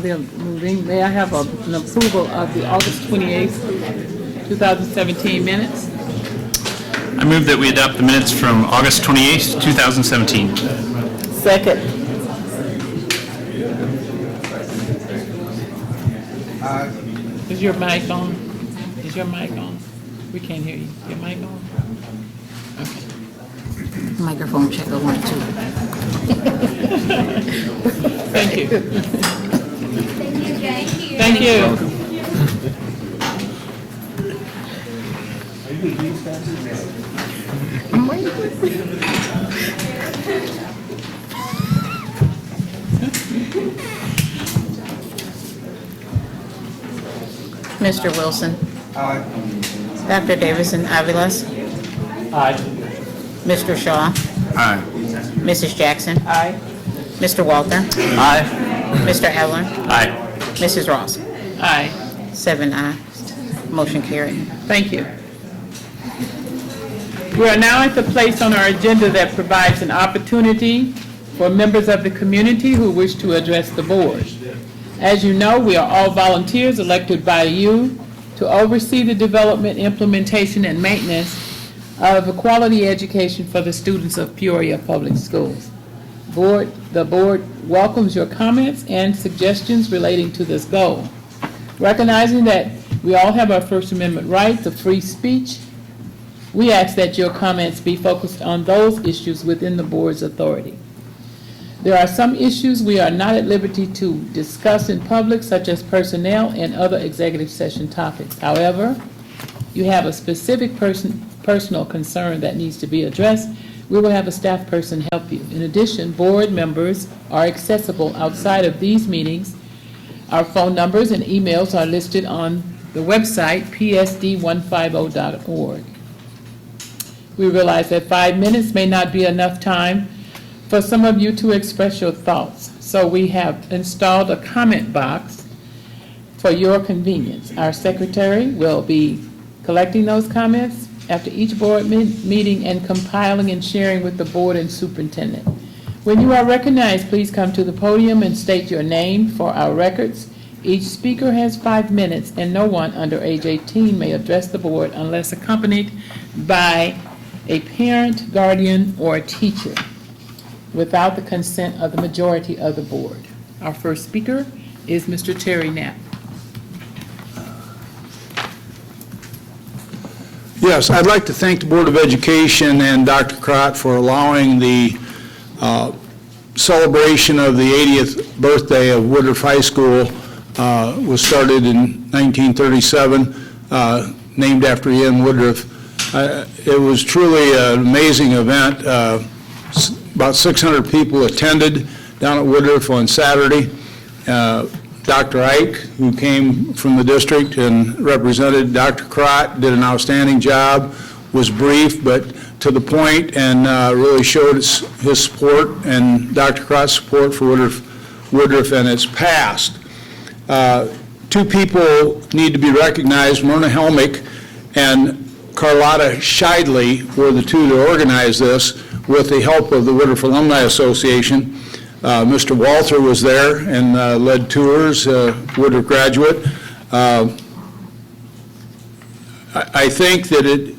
They're moving. May I have an approval of the August 28th, 2017 minutes? I move that we adopt the minutes from August 28th, 2017. Second. Is your mic on? Is your mic on? We can't hear you. Your mic on? Okay. Microphone checker 1, 2. Thank you. Thank you. Mr. Wilson. Aye. Dr. Davison Aviles. Aye. Mr. Shaw. Aye. Mrs. Jackson. Aye. Mr. Walter. Aye. Mr. Eller. Aye. Mrs. Ross. Aye. 7 ayes. Motion carried. Thank you. We are now at the place on our agenda that provides an opportunity for members of the community who wish to address the board. As you know, we are all volunteers elected by you to oversee the development, implementation, and maintenance of a quality education for the students of Peoria Public Schools. The board welcomes your comments and suggestions relating to this goal. Recognizing that we all have our First Amendment right to free speech, we ask that your comments be focused on those issues within the board's authority. There are some issues we are not at liberty to discuss in public, such as personnel and other executive session topics. However, you have a specific personal concern that needs to be addressed, we will have a staff person help you. In addition, board members are accessible outside of these meetings Our phone numbers and emails are listed on the website, psd150.org. We realize that 5 minutes may not be enough time for some of you to express your thoughts, so we have installed a comment box for your convenience. Our secretary will be collecting those comments after each board meeting and compiling and sharing with the board and superintendent. When you are recognized, please come to the podium and state your name for our records. Each speaker has 5 minutes, and no one under age 18 may address the board unless accompanied by a parent, guardian, or a teacher without the consent of the majority of the board. Our first speaker is Mr. Terry Knapp. Yes, I'd like to thank the Board of Education and Dr. Crott for allowing the celebration of the 80th birthday of Woodruff High School. Was started in 1937, named after Ian Woodruff. It was truly an amazing event. About 600 people attended down at Woodruff on Saturday. Dr. Ike, who came from the district and represented Dr. Crott, did an outstanding job, was brief but to the point, and really showed his support and Dr. Crott's support for Woodruff and its past. Two people need to be recognized. Myrna Helmick and Carlotta Scheidley were the two that organized this with the help of the Woodruff Alumni Association. Mr. Walther was there and led tours, Woodruff graduate. I think that it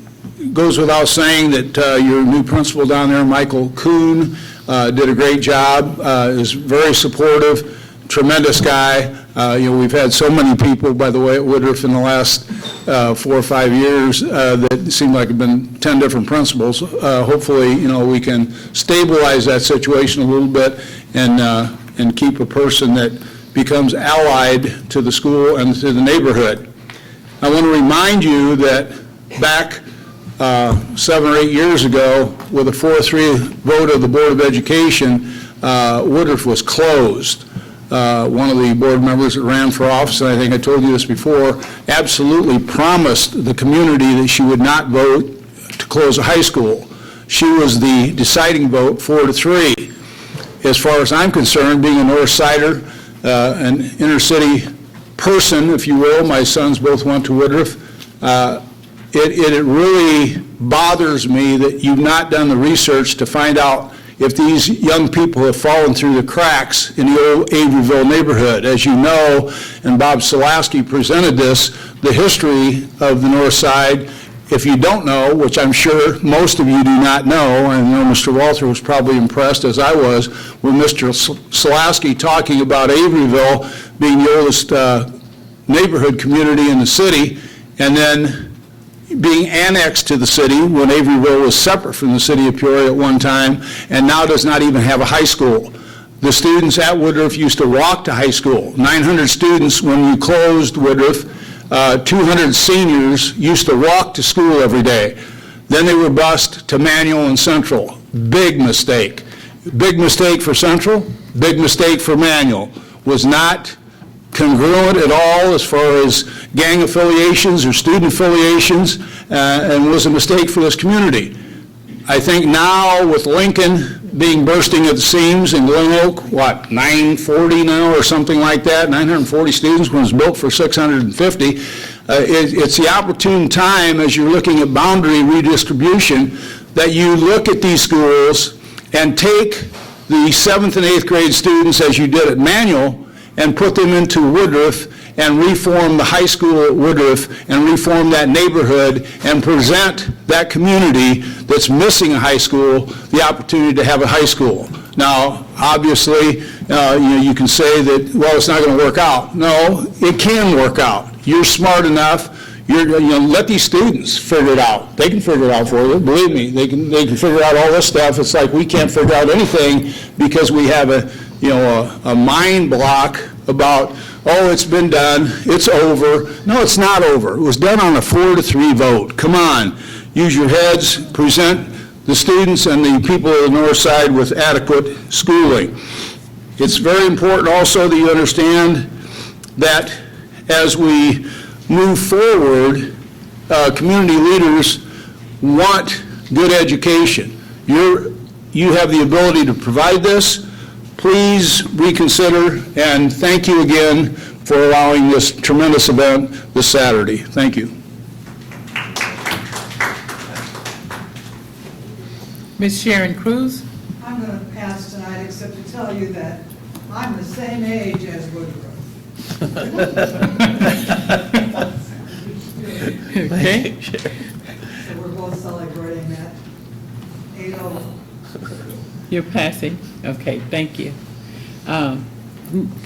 goes without saying that your new principal down there, Michael Kuhn, did a great job, is very supportive, tremendous guy. We've had so many people, by the way, at Woodruff in the last 4 or 5 years that seem like have been 10 different principals. Hopefully, we can stabilize that situation a little bit and keep a person that becomes allied to the school and to the neighborhood. I want to remind you that back 7 or 8 years ago, with a 4-3 vote of the Board of Education, Woodruff was closed. One of the board members that ran for office, and I think I told you this before, absolutely promised the community that she would not vote to close a high school. She was the deciding vote, 4-3. As far as I'm concerned, being a North Sider, an inner city person, if you will, my sons both went to Woodruff, it really bothers me that you've not done the research to find out if these young people have fallen through the cracks in the old Averyville neighborhood. As you know, and Bob Solaski presented this, the history of the North Side. If you don't know, which I'm sure most of you do not know, and I know Mr. Walther was probably impressed, as I was, with Mr. Solaski talking about Averyville being the oldest neighborhood community in the city, and then being annexed to the city when Averyville was separate from the city of Peoria at one time, and now does not even have a high school. The students at Woodruff used to walk to high school. 900 students when you closed Woodruff, 200 seniors used to walk to school every day. Then they were bused to Manual and Central. Big mistake. Big mistake for Central, big mistake for Manual. Was not congruent at all as far as gang affiliations or student affiliations, and was a mistake for this community. I think now with Lincoln being bursting at the seams in Glen Oak, 940 now or something like that, 940 students when it was built for 650. It's the opportune time as you're looking at boundary redistribution that you look at these schools and take the 7th and 8th grade students as you did at Manual and put them into Woodruff and reform the high school at Woodruff and reform that neighborhood and present that community that's missing a high school the opportunity to have a high school. Now, obviously, you can say that, well, it's not going to work out. No, it can work out. You're smart enough. Let these students figure it out. They can figure it out for you. Believe me, they can figure out all this stuff. It's like we can't figure out anything because we have a mind block about, oh, it's been done, it's over. No, it's not over. It was done on a 4-3 vote. Come on, use your heads, present the students and the people of the North Side with adequate schooling. It's very important also that you understand that as we move forward, community leaders want good education. You have the ability to provide this. Please reconsider, and thank you again for allowing this tremendous event this Saturday. Thank you. Ms. Sharon Cruz? I'm going to pass tonight, except to tell you that I'm the same age as Woodruff. Okay. So we're both celebrating that 8-0. You're passing? Okay, thank you.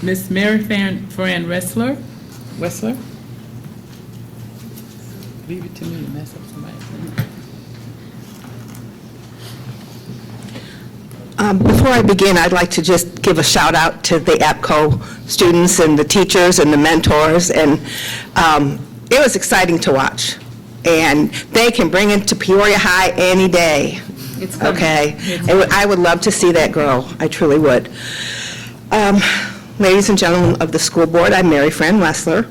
Miss Mary Fran Wessler? Leave it to me to mess up somebody's name. Before I begin, I'd like to just give a shout out to the APCO students and the teachers and the mentors, and it was exciting to watch. And they can bring it to Peoria High any day. It's coming. Okay? I would love to see that grow. I truly would. Ladies and gentlemen of the school board, I'm Mary Fran Wessler,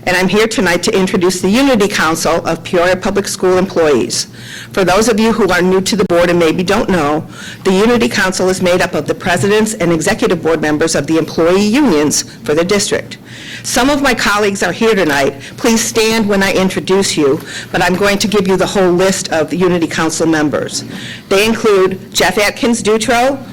and I'm here tonight to introduce the Unity Council of Peoria Public School Employees. For those of you who are new to the board and maybe don't know, the Unity Council is made up of the presidents and executive board members of the employee unions for the district. Some of my colleagues are here tonight. Please stand when I introduce you, but I'm going to give you the whole list of the Unity Council members. They include Jeff Atkins-Dutro.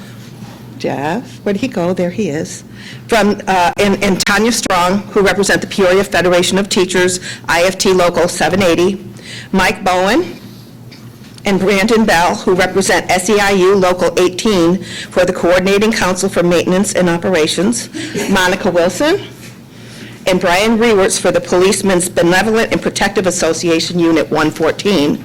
Jeff, where'd he go? There he is. And Tanya Strong, who represent the Peoria Federation of Teachers, IFT Local 780. Mike Bowen and Brandon Bell, who represent SEIU Local 18 for the Coordinating Council for Maintenance and Operations. Monica Wilson and Brian Rewerts for the Policemen's Benevolent and Protective Association Unit 114.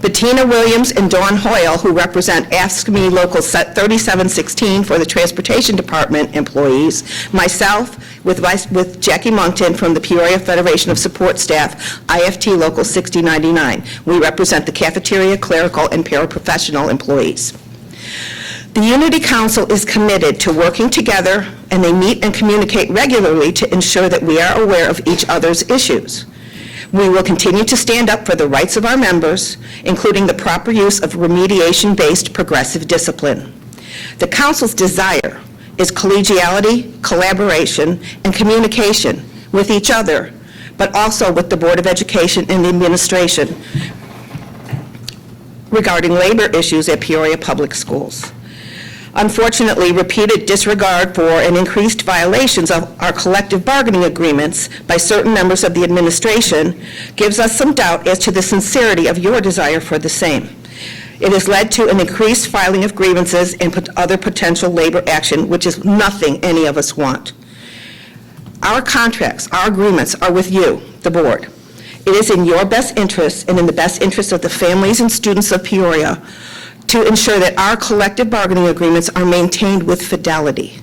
Bettina Williams and Dawn Hoyle, who represent Ask Me Local 3716 for the Transportation Department employees. Myself, with Jackie Monkton from the Peoria Federation of Support Staff, IFT Local 6099. We represent the cafeteria, clerical, and paraprofessional employees. The Unity Council is committed to working together, and they meet and communicate regularly to ensure that we are aware of each other's issues. We will continue to stand up for the rights of our members, including the proper use of remediation-based progressive discipline. The Council's desire is collegiality, collaboration, and communication with each other, but also with the Board of Education and the administration regarding labor issues at Peoria Public Schools. Unfortunately, repeated disregard for and increased violations of our collective bargaining agreements by certain members of the administration gives us some doubt as to the sincerity of your desire for the same. It has led to an increased filing of grievances and other potential labor action, which is nothing any of us want. Our contracts, our agreements are with you, the board. It is in your best interest and in the best interest of the families and students of Peoria to ensure that our collective bargaining agreements are maintained with fidelity.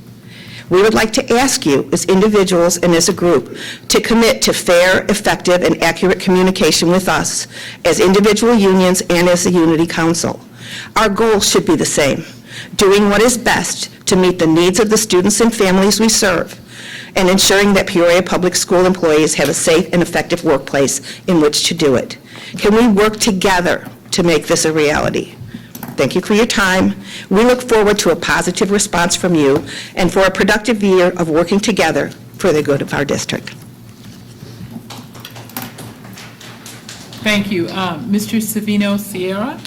We would like to ask you, as individuals and as a group, to commit to fair, effective, and accurate communication with us as individual unions and as the Unity Council. Our goal should be the same, doing what is best to meet the needs of the students and families we serve, and ensuring that Peoria Public School employees have a safe and effective workplace in which to do it. Can we work together to make this a reality? Thank you for your time. We look forward to a positive response from you and for a productive year of working together for the good of our district. Thank you. Mr. Savino Sierra?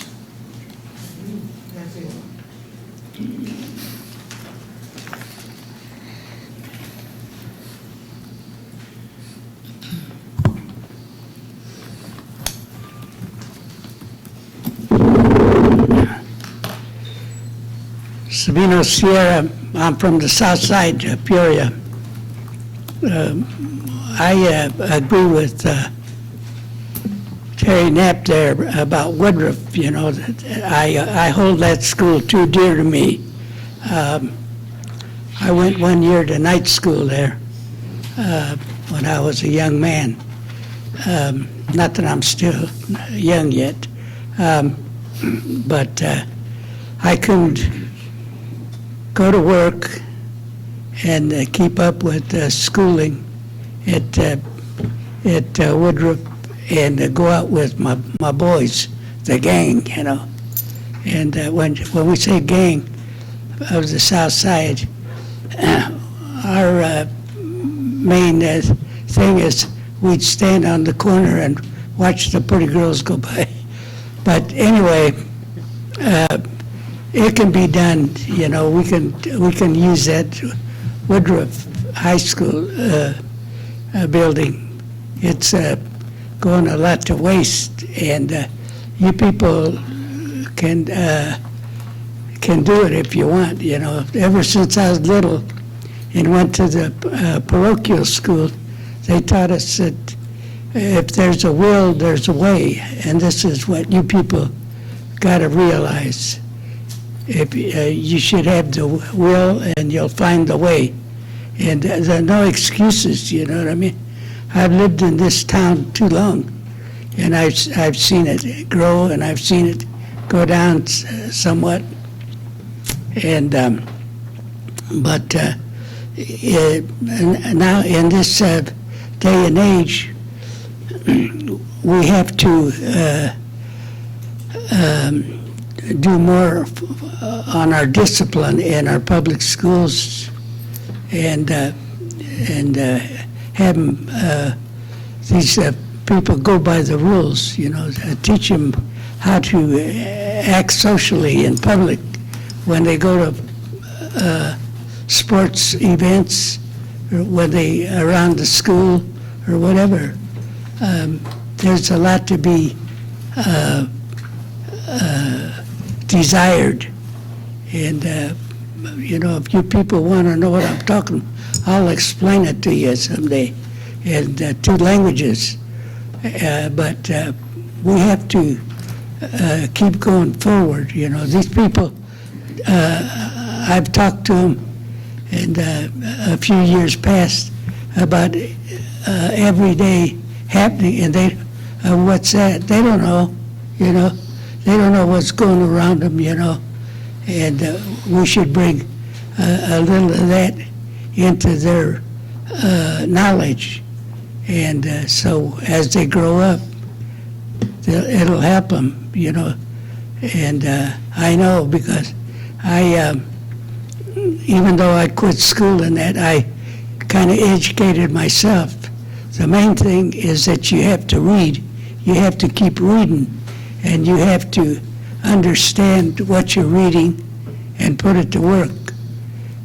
Savino Sierra, I'm from the south side of Peoria. I agree with Terry Knapp there about Woodruff. You know, I hold that school too dear to me. I went one year to night school there when I was a young man. Not that I'm still young yet, but I couldn't go to work and keep up with schooling at Woodruff and go out with my boys, the gang, you know. And when we say gang of the South Side, our main thing is we'd stand on the corner and watch the pretty girls go by. But anyway, it can be done, you know. We can use that Woodruff High School building. It's going a lot to waste, and you people can do it if you want, you know. Ever since I was little and went to the parochial school, they taught us that if there's a will, there's a way, and this is what you people got to realize. If you should have the will, and you'll find the way, and there are no excuses. You know what I mean? I've lived in this town too long, and I've seen it grow, and I've seen it go down somewhat, and but now in this day and age, we have to do more on our discipline in our public schools, and have these people go by the rules. You know, teach them how to act socially in public when they go to sports events, or when they around the school or whatever. There's a lot to be desired, and you know, if you people want to know what I'm talking, I'll explain it to you someday in 2 languages. But we have to keep going forward. You know, these people, I've talked to them in a few years past about every day happening, and they, what's that? They don't know, you know. They don't know what's going around them, you know. And we should bring a little of that into their knowledge. And so as they grow up, it'll help them, you know. And I know, because I, even though I quit school and that, I kind of educated myself. The main thing is that you have to read. You have to keep reading, and you have to understand what you're reading and put it to work.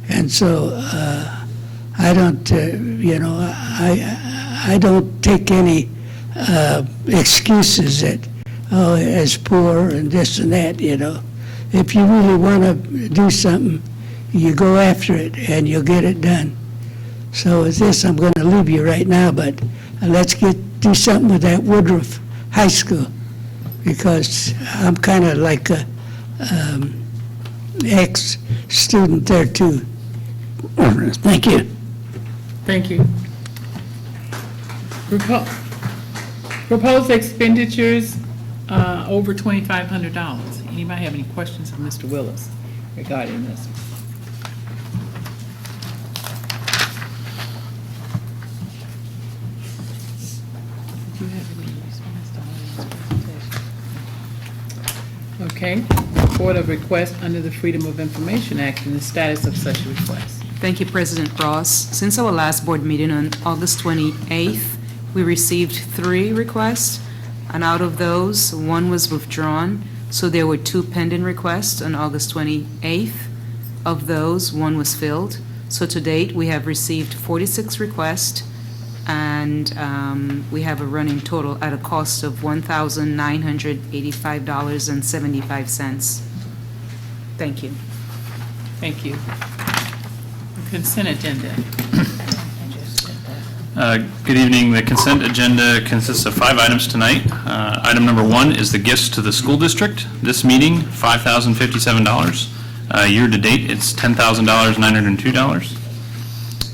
And so I don't, you know, I don't take any excuses that, oh, as poor and this and that, you know. If you really want to do something, you go after it and you'll get it done. So with this, I'm going to leave you right now, but let's do something with that Woodruff High School, because I'm kind of like a ex-student there too. Thank you. Thank you. Proposed expenditures over $2,500. Anybody have any questions of Mr. Willis regarding this? Do you have any response to all these presentations? Okay. Report of request under the Freedom of Information Act and the status of such request. Thank you, President Ross. Since our last board meeting on August 28th, we received 3 requests, and out of those, 1 was withdrawn. So there were 2 pending requests on August 28th. Of those, 1 was filled. So to date, we have received 46 requests, and we have a running total at a cost of $1,985.75. Thank you. Thank you. Consent agenda. Good evening. The consent agenda consists of 5 items tonight. Item number 1 is the gifts to the school district. This meeting, $5,057. Year to date, it's $10,902.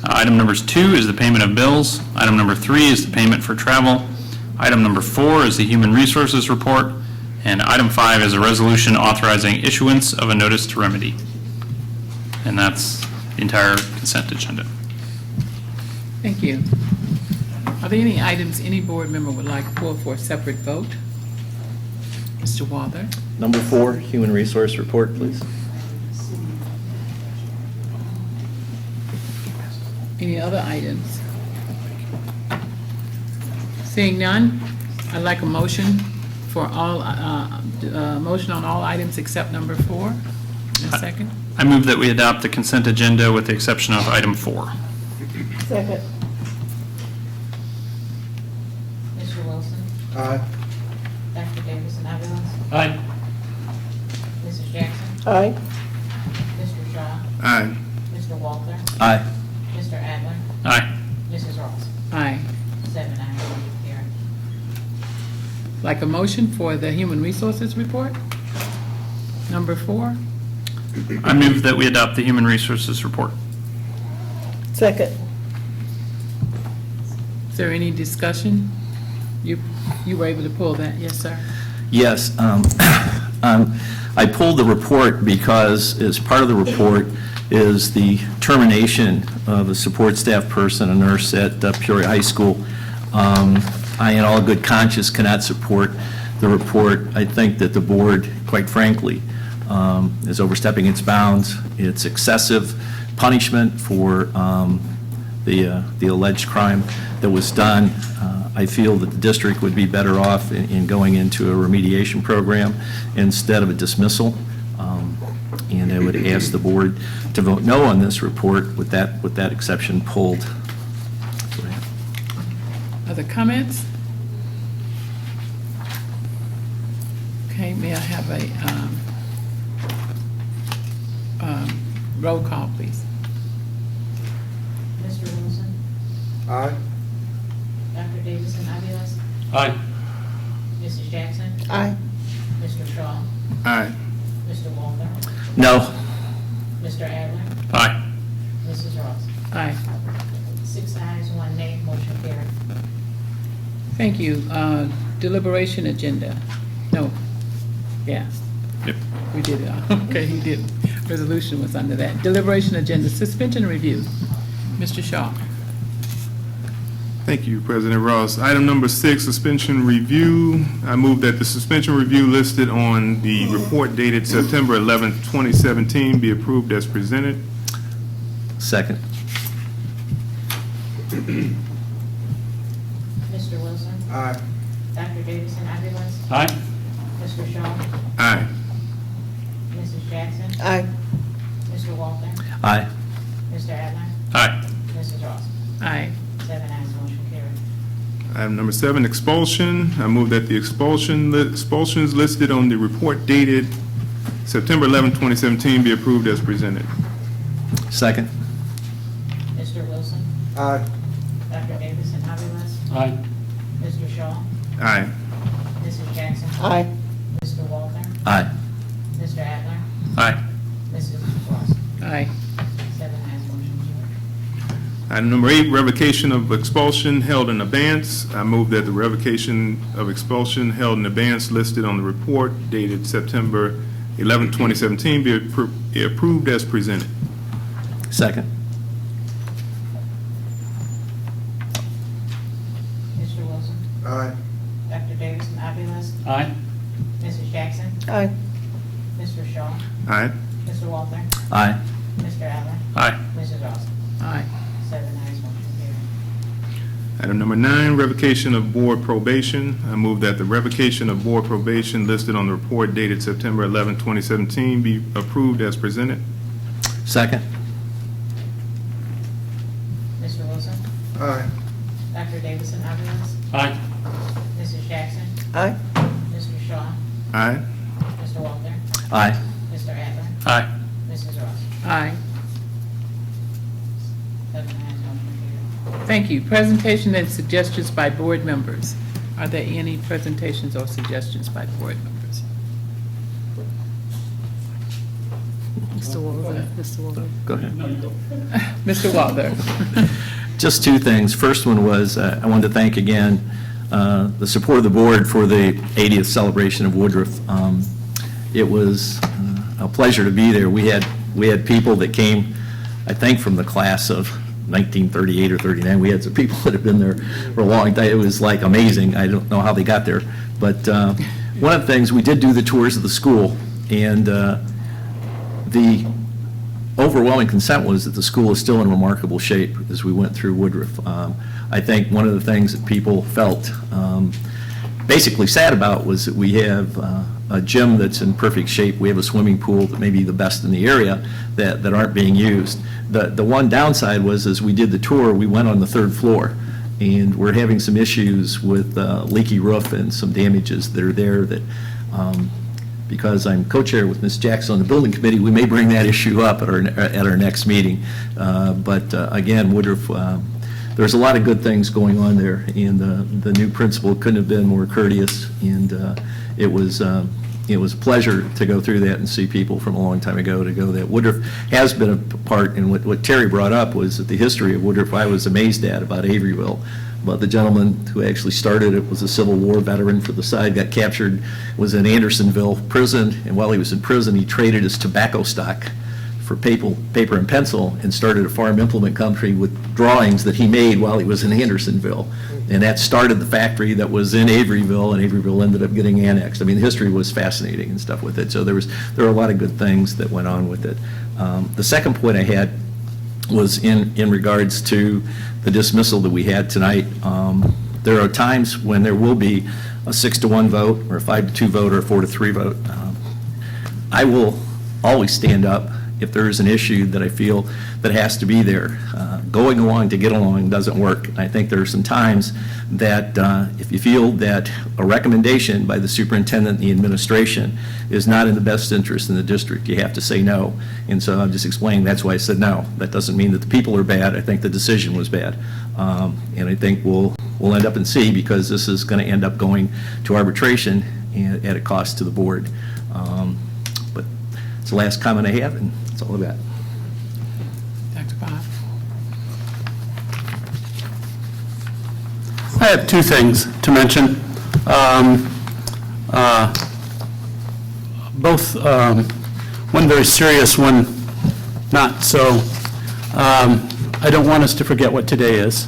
Item number 2 is the payment of bills. Item number 3 is the payment for travel. Item number 4 is the human resources report. And item 5 is a resolution authorizing issuance of a notice to remedy. And that's the entire consent agenda. Thank you. Are there any items any board member would like to pull for a separate vote? Mr. Walther? Number 4, Human Resource Report, please. Any other items? Seeing none, I'd like a motion for all, motion on all items except number 4. In a second. I move that we adopt the consent agenda with the exception of item 4. Second. Mr. Wilson? Aye. Dr. Davison Aviles? Aye. Mrs. Jackson? Aye. Mr. Shaw? Aye. Mr. Walter? Aye. Mr. Adler? Aye. Mrs. Ross? Aye. 7 ayes, motion carried. Like a motion for the Human Resources Report? Number 4. I move that we adopt the Human Resources Report. Second. Is there any discussion? You were able to pull that, yes, sir? Yes. I pulled the report because as part of the report is the termination of a support staff person, a nurse at Peoria High School. I, in all good conscience, cannot support the report. I think that the board, quite frankly, is overstepping its bounds. It's excessive punishment for the alleged crime that was done. I feel that the district would be better off in going into a remediation program instead of a dismissal. And I would ask the board to vote no on this report with that exception pulled. Other comments? Okay, may I have a roll call, please? Mr. Wilson? Aye. Dr. Davison Aviles? Aye. Mrs. Jackson? Aye. Mr. Shaw? Aye. Mr. Walter? No. Mr. Adler? Aye. Mrs. Ross? Aye. 6 ayes, 1 nay, motion carried. Thank you. Deliberation agenda. No. Yeah. Yep. We did it. Okay, he did. Resolution was under that. Deliberation agenda, suspension review. Mr. Shaw. Thank you, President Ross. Item number 6, suspension review. I move that the suspension review listed on the report dated September 11, 2017 be approved as presented. Second. Mr. Wilson? Aye. Dr. Davison Aviles? Aye. Mr. Shaw? Aye. Mrs. Jackson? Aye. Mr. Walter? Aye. Mr. Adler? Aye. Mrs. Ross? Aye. 7 ayes, motion carried. Item number 7, expulsion. I move that the expulsions listed on the report dated September 11, 2017 be approved as presented. Second. Mr. Wilson? Aye. Dr. Davison Aviles? Aye. Mr. Shaw? Aye. Mrs. Jackson? Aye. Mr. Walter? Aye. Mr. Adler? Aye. Mrs. Ross? Aye. 7 ayes, motion carried. Item number 8, revocation of expulsion held in abeyance. I move that the revocation of expulsion held in abeyance listed on the report dated September 11, 2017 be approved as presented. Second. Mr. Wilson? Aye. Dr. Davison Aviles? Aye. Mrs. Jackson? Aye. Mr. Shaw? Aye. Mr. Walter? Aye. Mr. Adler? Aye. Mrs. Ross? Aye. 7 ayes, motion carried. Item number 9, revocation of board probation. I move that the revocation of board probation listed on the report dated September 11, 2017 be approved as presented. Second. Mr. Wilson? Aye. Dr. Davison Aviles? Aye. Mrs. Jackson? Aye. Mr. Shaw? Aye. Mr. Walter? Aye. Mr. Adler? Aye. Mrs. Ross? Aye. 7 ayes, motion carried. Thank you. Presentation and suggestions by board members. Are there any presentations or suggestions by board members? Mr. Walter. Mr. Walter. Go ahead. Mr. Walter. Just 2 things. First one was, I wanted to thank again the support of the board for the 80th celebration of Woodruff. It was a pleasure to be there. We had people that came, I think, from the class of 1938 or 39. We had some people that have been there for a long time. It was like amazing. I don't know how they got there. But one of the things, we did do the tours of the school, and the overwhelming consent was that the school is still in remarkable shape as we went through Woodruff. I think one of the things that people felt basically sad about was that we have a gym that's in perfect shape. We have a swimming pool that may be the best in the area that aren't being used. The one downside was, as we did the tour, we went on the third floor, and we're having some issues with leaky roof and some damages that are there that, because I'm co-chair with Ms. Jackson on the building committee, we may bring that issue up at our next meeting. But again, Woodruff, there's a lot of good things going on there, and the new principal couldn't have been more courteous, and it was a pleasure to go through that and see people from a long time ago to go that. Woodruff has been a part, and what Terry brought up was that the history of Woodruff I was amazed at about Averyville. But the gentleman who actually started it was a Civil War veteran for the side, got captured, was in Andersonville prison, and while he was in prison, he traded his tobacco stock for paper and pencil and started a farm implement company with drawings that he made while he was in Andersonville. And that started the factory that was in Averyville, and Averyville ended up getting annexed. I mean, the history was fascinating and stuff with it. So there were a lot of good things that went on with it. The second point I had was in regards to the dismissal that we had tonight. There are times when there will be a 6-1 vote, or a 5-2 vote, or a 4-3 vote. I will always stand up if there is an issue that I feel that has to be there. Going along to get along doesn't work. I think there are some times that if you feel that a recommendation by the superintendent and the administration is not in the best interest in the district, you have to say no. And so I'm just explaining that's why I said no. That doesn't mean that the people are bad. I think the decision was bad. And I think we'll end up in C, because this is going to end up going to arbitration and at a cost to the board. But it's the last comment I have, and that's all I've got. Dr. Bob? I have two things to mention. Both, one very serious, one not so. I don't want us to forget what today is.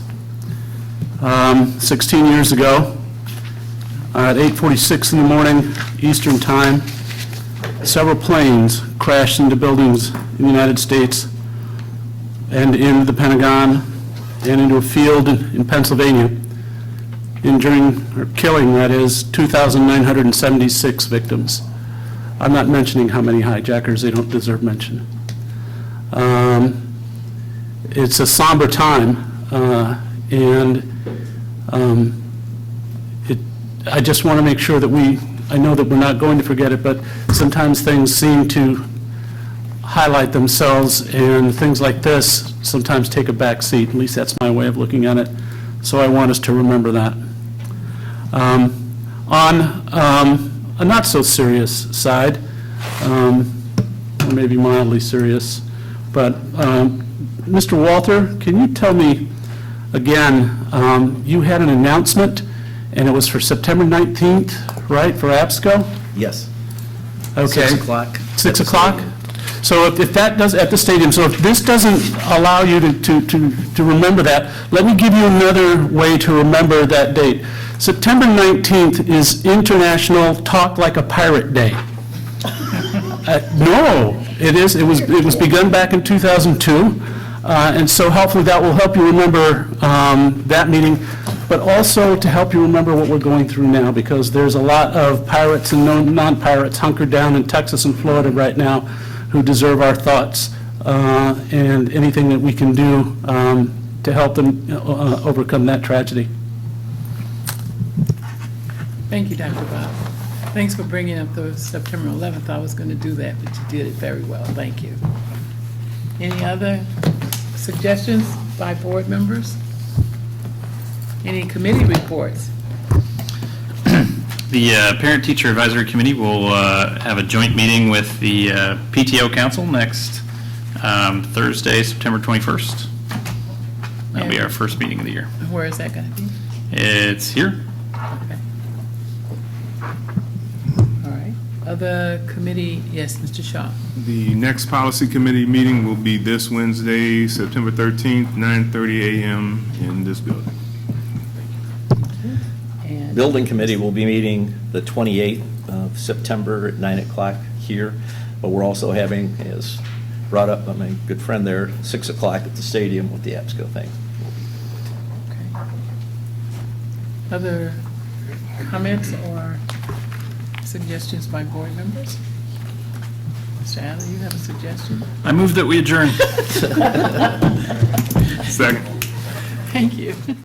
16 years ago, at 8:46 in the morning, Eastern Time, several planes crashed into buildings in the United States and into the Pentagon and into a field in Pennsylvania, injuring, or killing, that is, 2,976 victims. I'm not mentioning how many hijackers, they don't deserve mention. It's a somber time, and I just want to make sure that I know that we're not going to forget it, but sometimes things seem to highlight themselves, and things like this sometimes take a back seat. At least that's my way of looking at it. So I want us to remember that. On a not so serious side, or maybe mildly serious, but Mr. Walter, can you tell me again, you had an announcement, and it was for September 19th, right, for APSCO? Yes. Okay. 6 o'clock. 6 o'clock? So if that does, at the stadium, so if this doesn't allow you to remember that, let me give you another way to remember that date. September 19th is International Talk Like a Pirate Day. No, it is. It was begun back in 2002, and so hopefully that will help you remember that meeting, but also to help you remember what we're going through now, because there's a lot of pirates and non-pirates hunkered down in Texas and Florida right now who deserve our thoughts, and anything that we can do to help them overcome that tragedy. Thank you, Dr. Bob. Thanks for bringing up the September 11th. I was going to do that, but you did it very well. Thank you. Any other suggestions by board members? Any committee reports? The Parent-Teacher Advisory Committee will have a joint meeting with the PTO Council next Thursday, September 21st. That'll be our first meeting of the year. Where is that going to be? It's here. Okay. All right. Other committee, yes, Mr. Shaw. The next policy committee meeting will be this Wednesday, September 13th, 9:30 a.m. in this building. Building committee will be meeting the 28th of September at 9 o'clock here, but we're also having, as brought up by my good friend there, 6 o'clock at the stadium with the APSCO thing. Other comments or suggestions by board members? Mr. Allen, you have a suggestion? I move that we adjourn. Second. Thank you.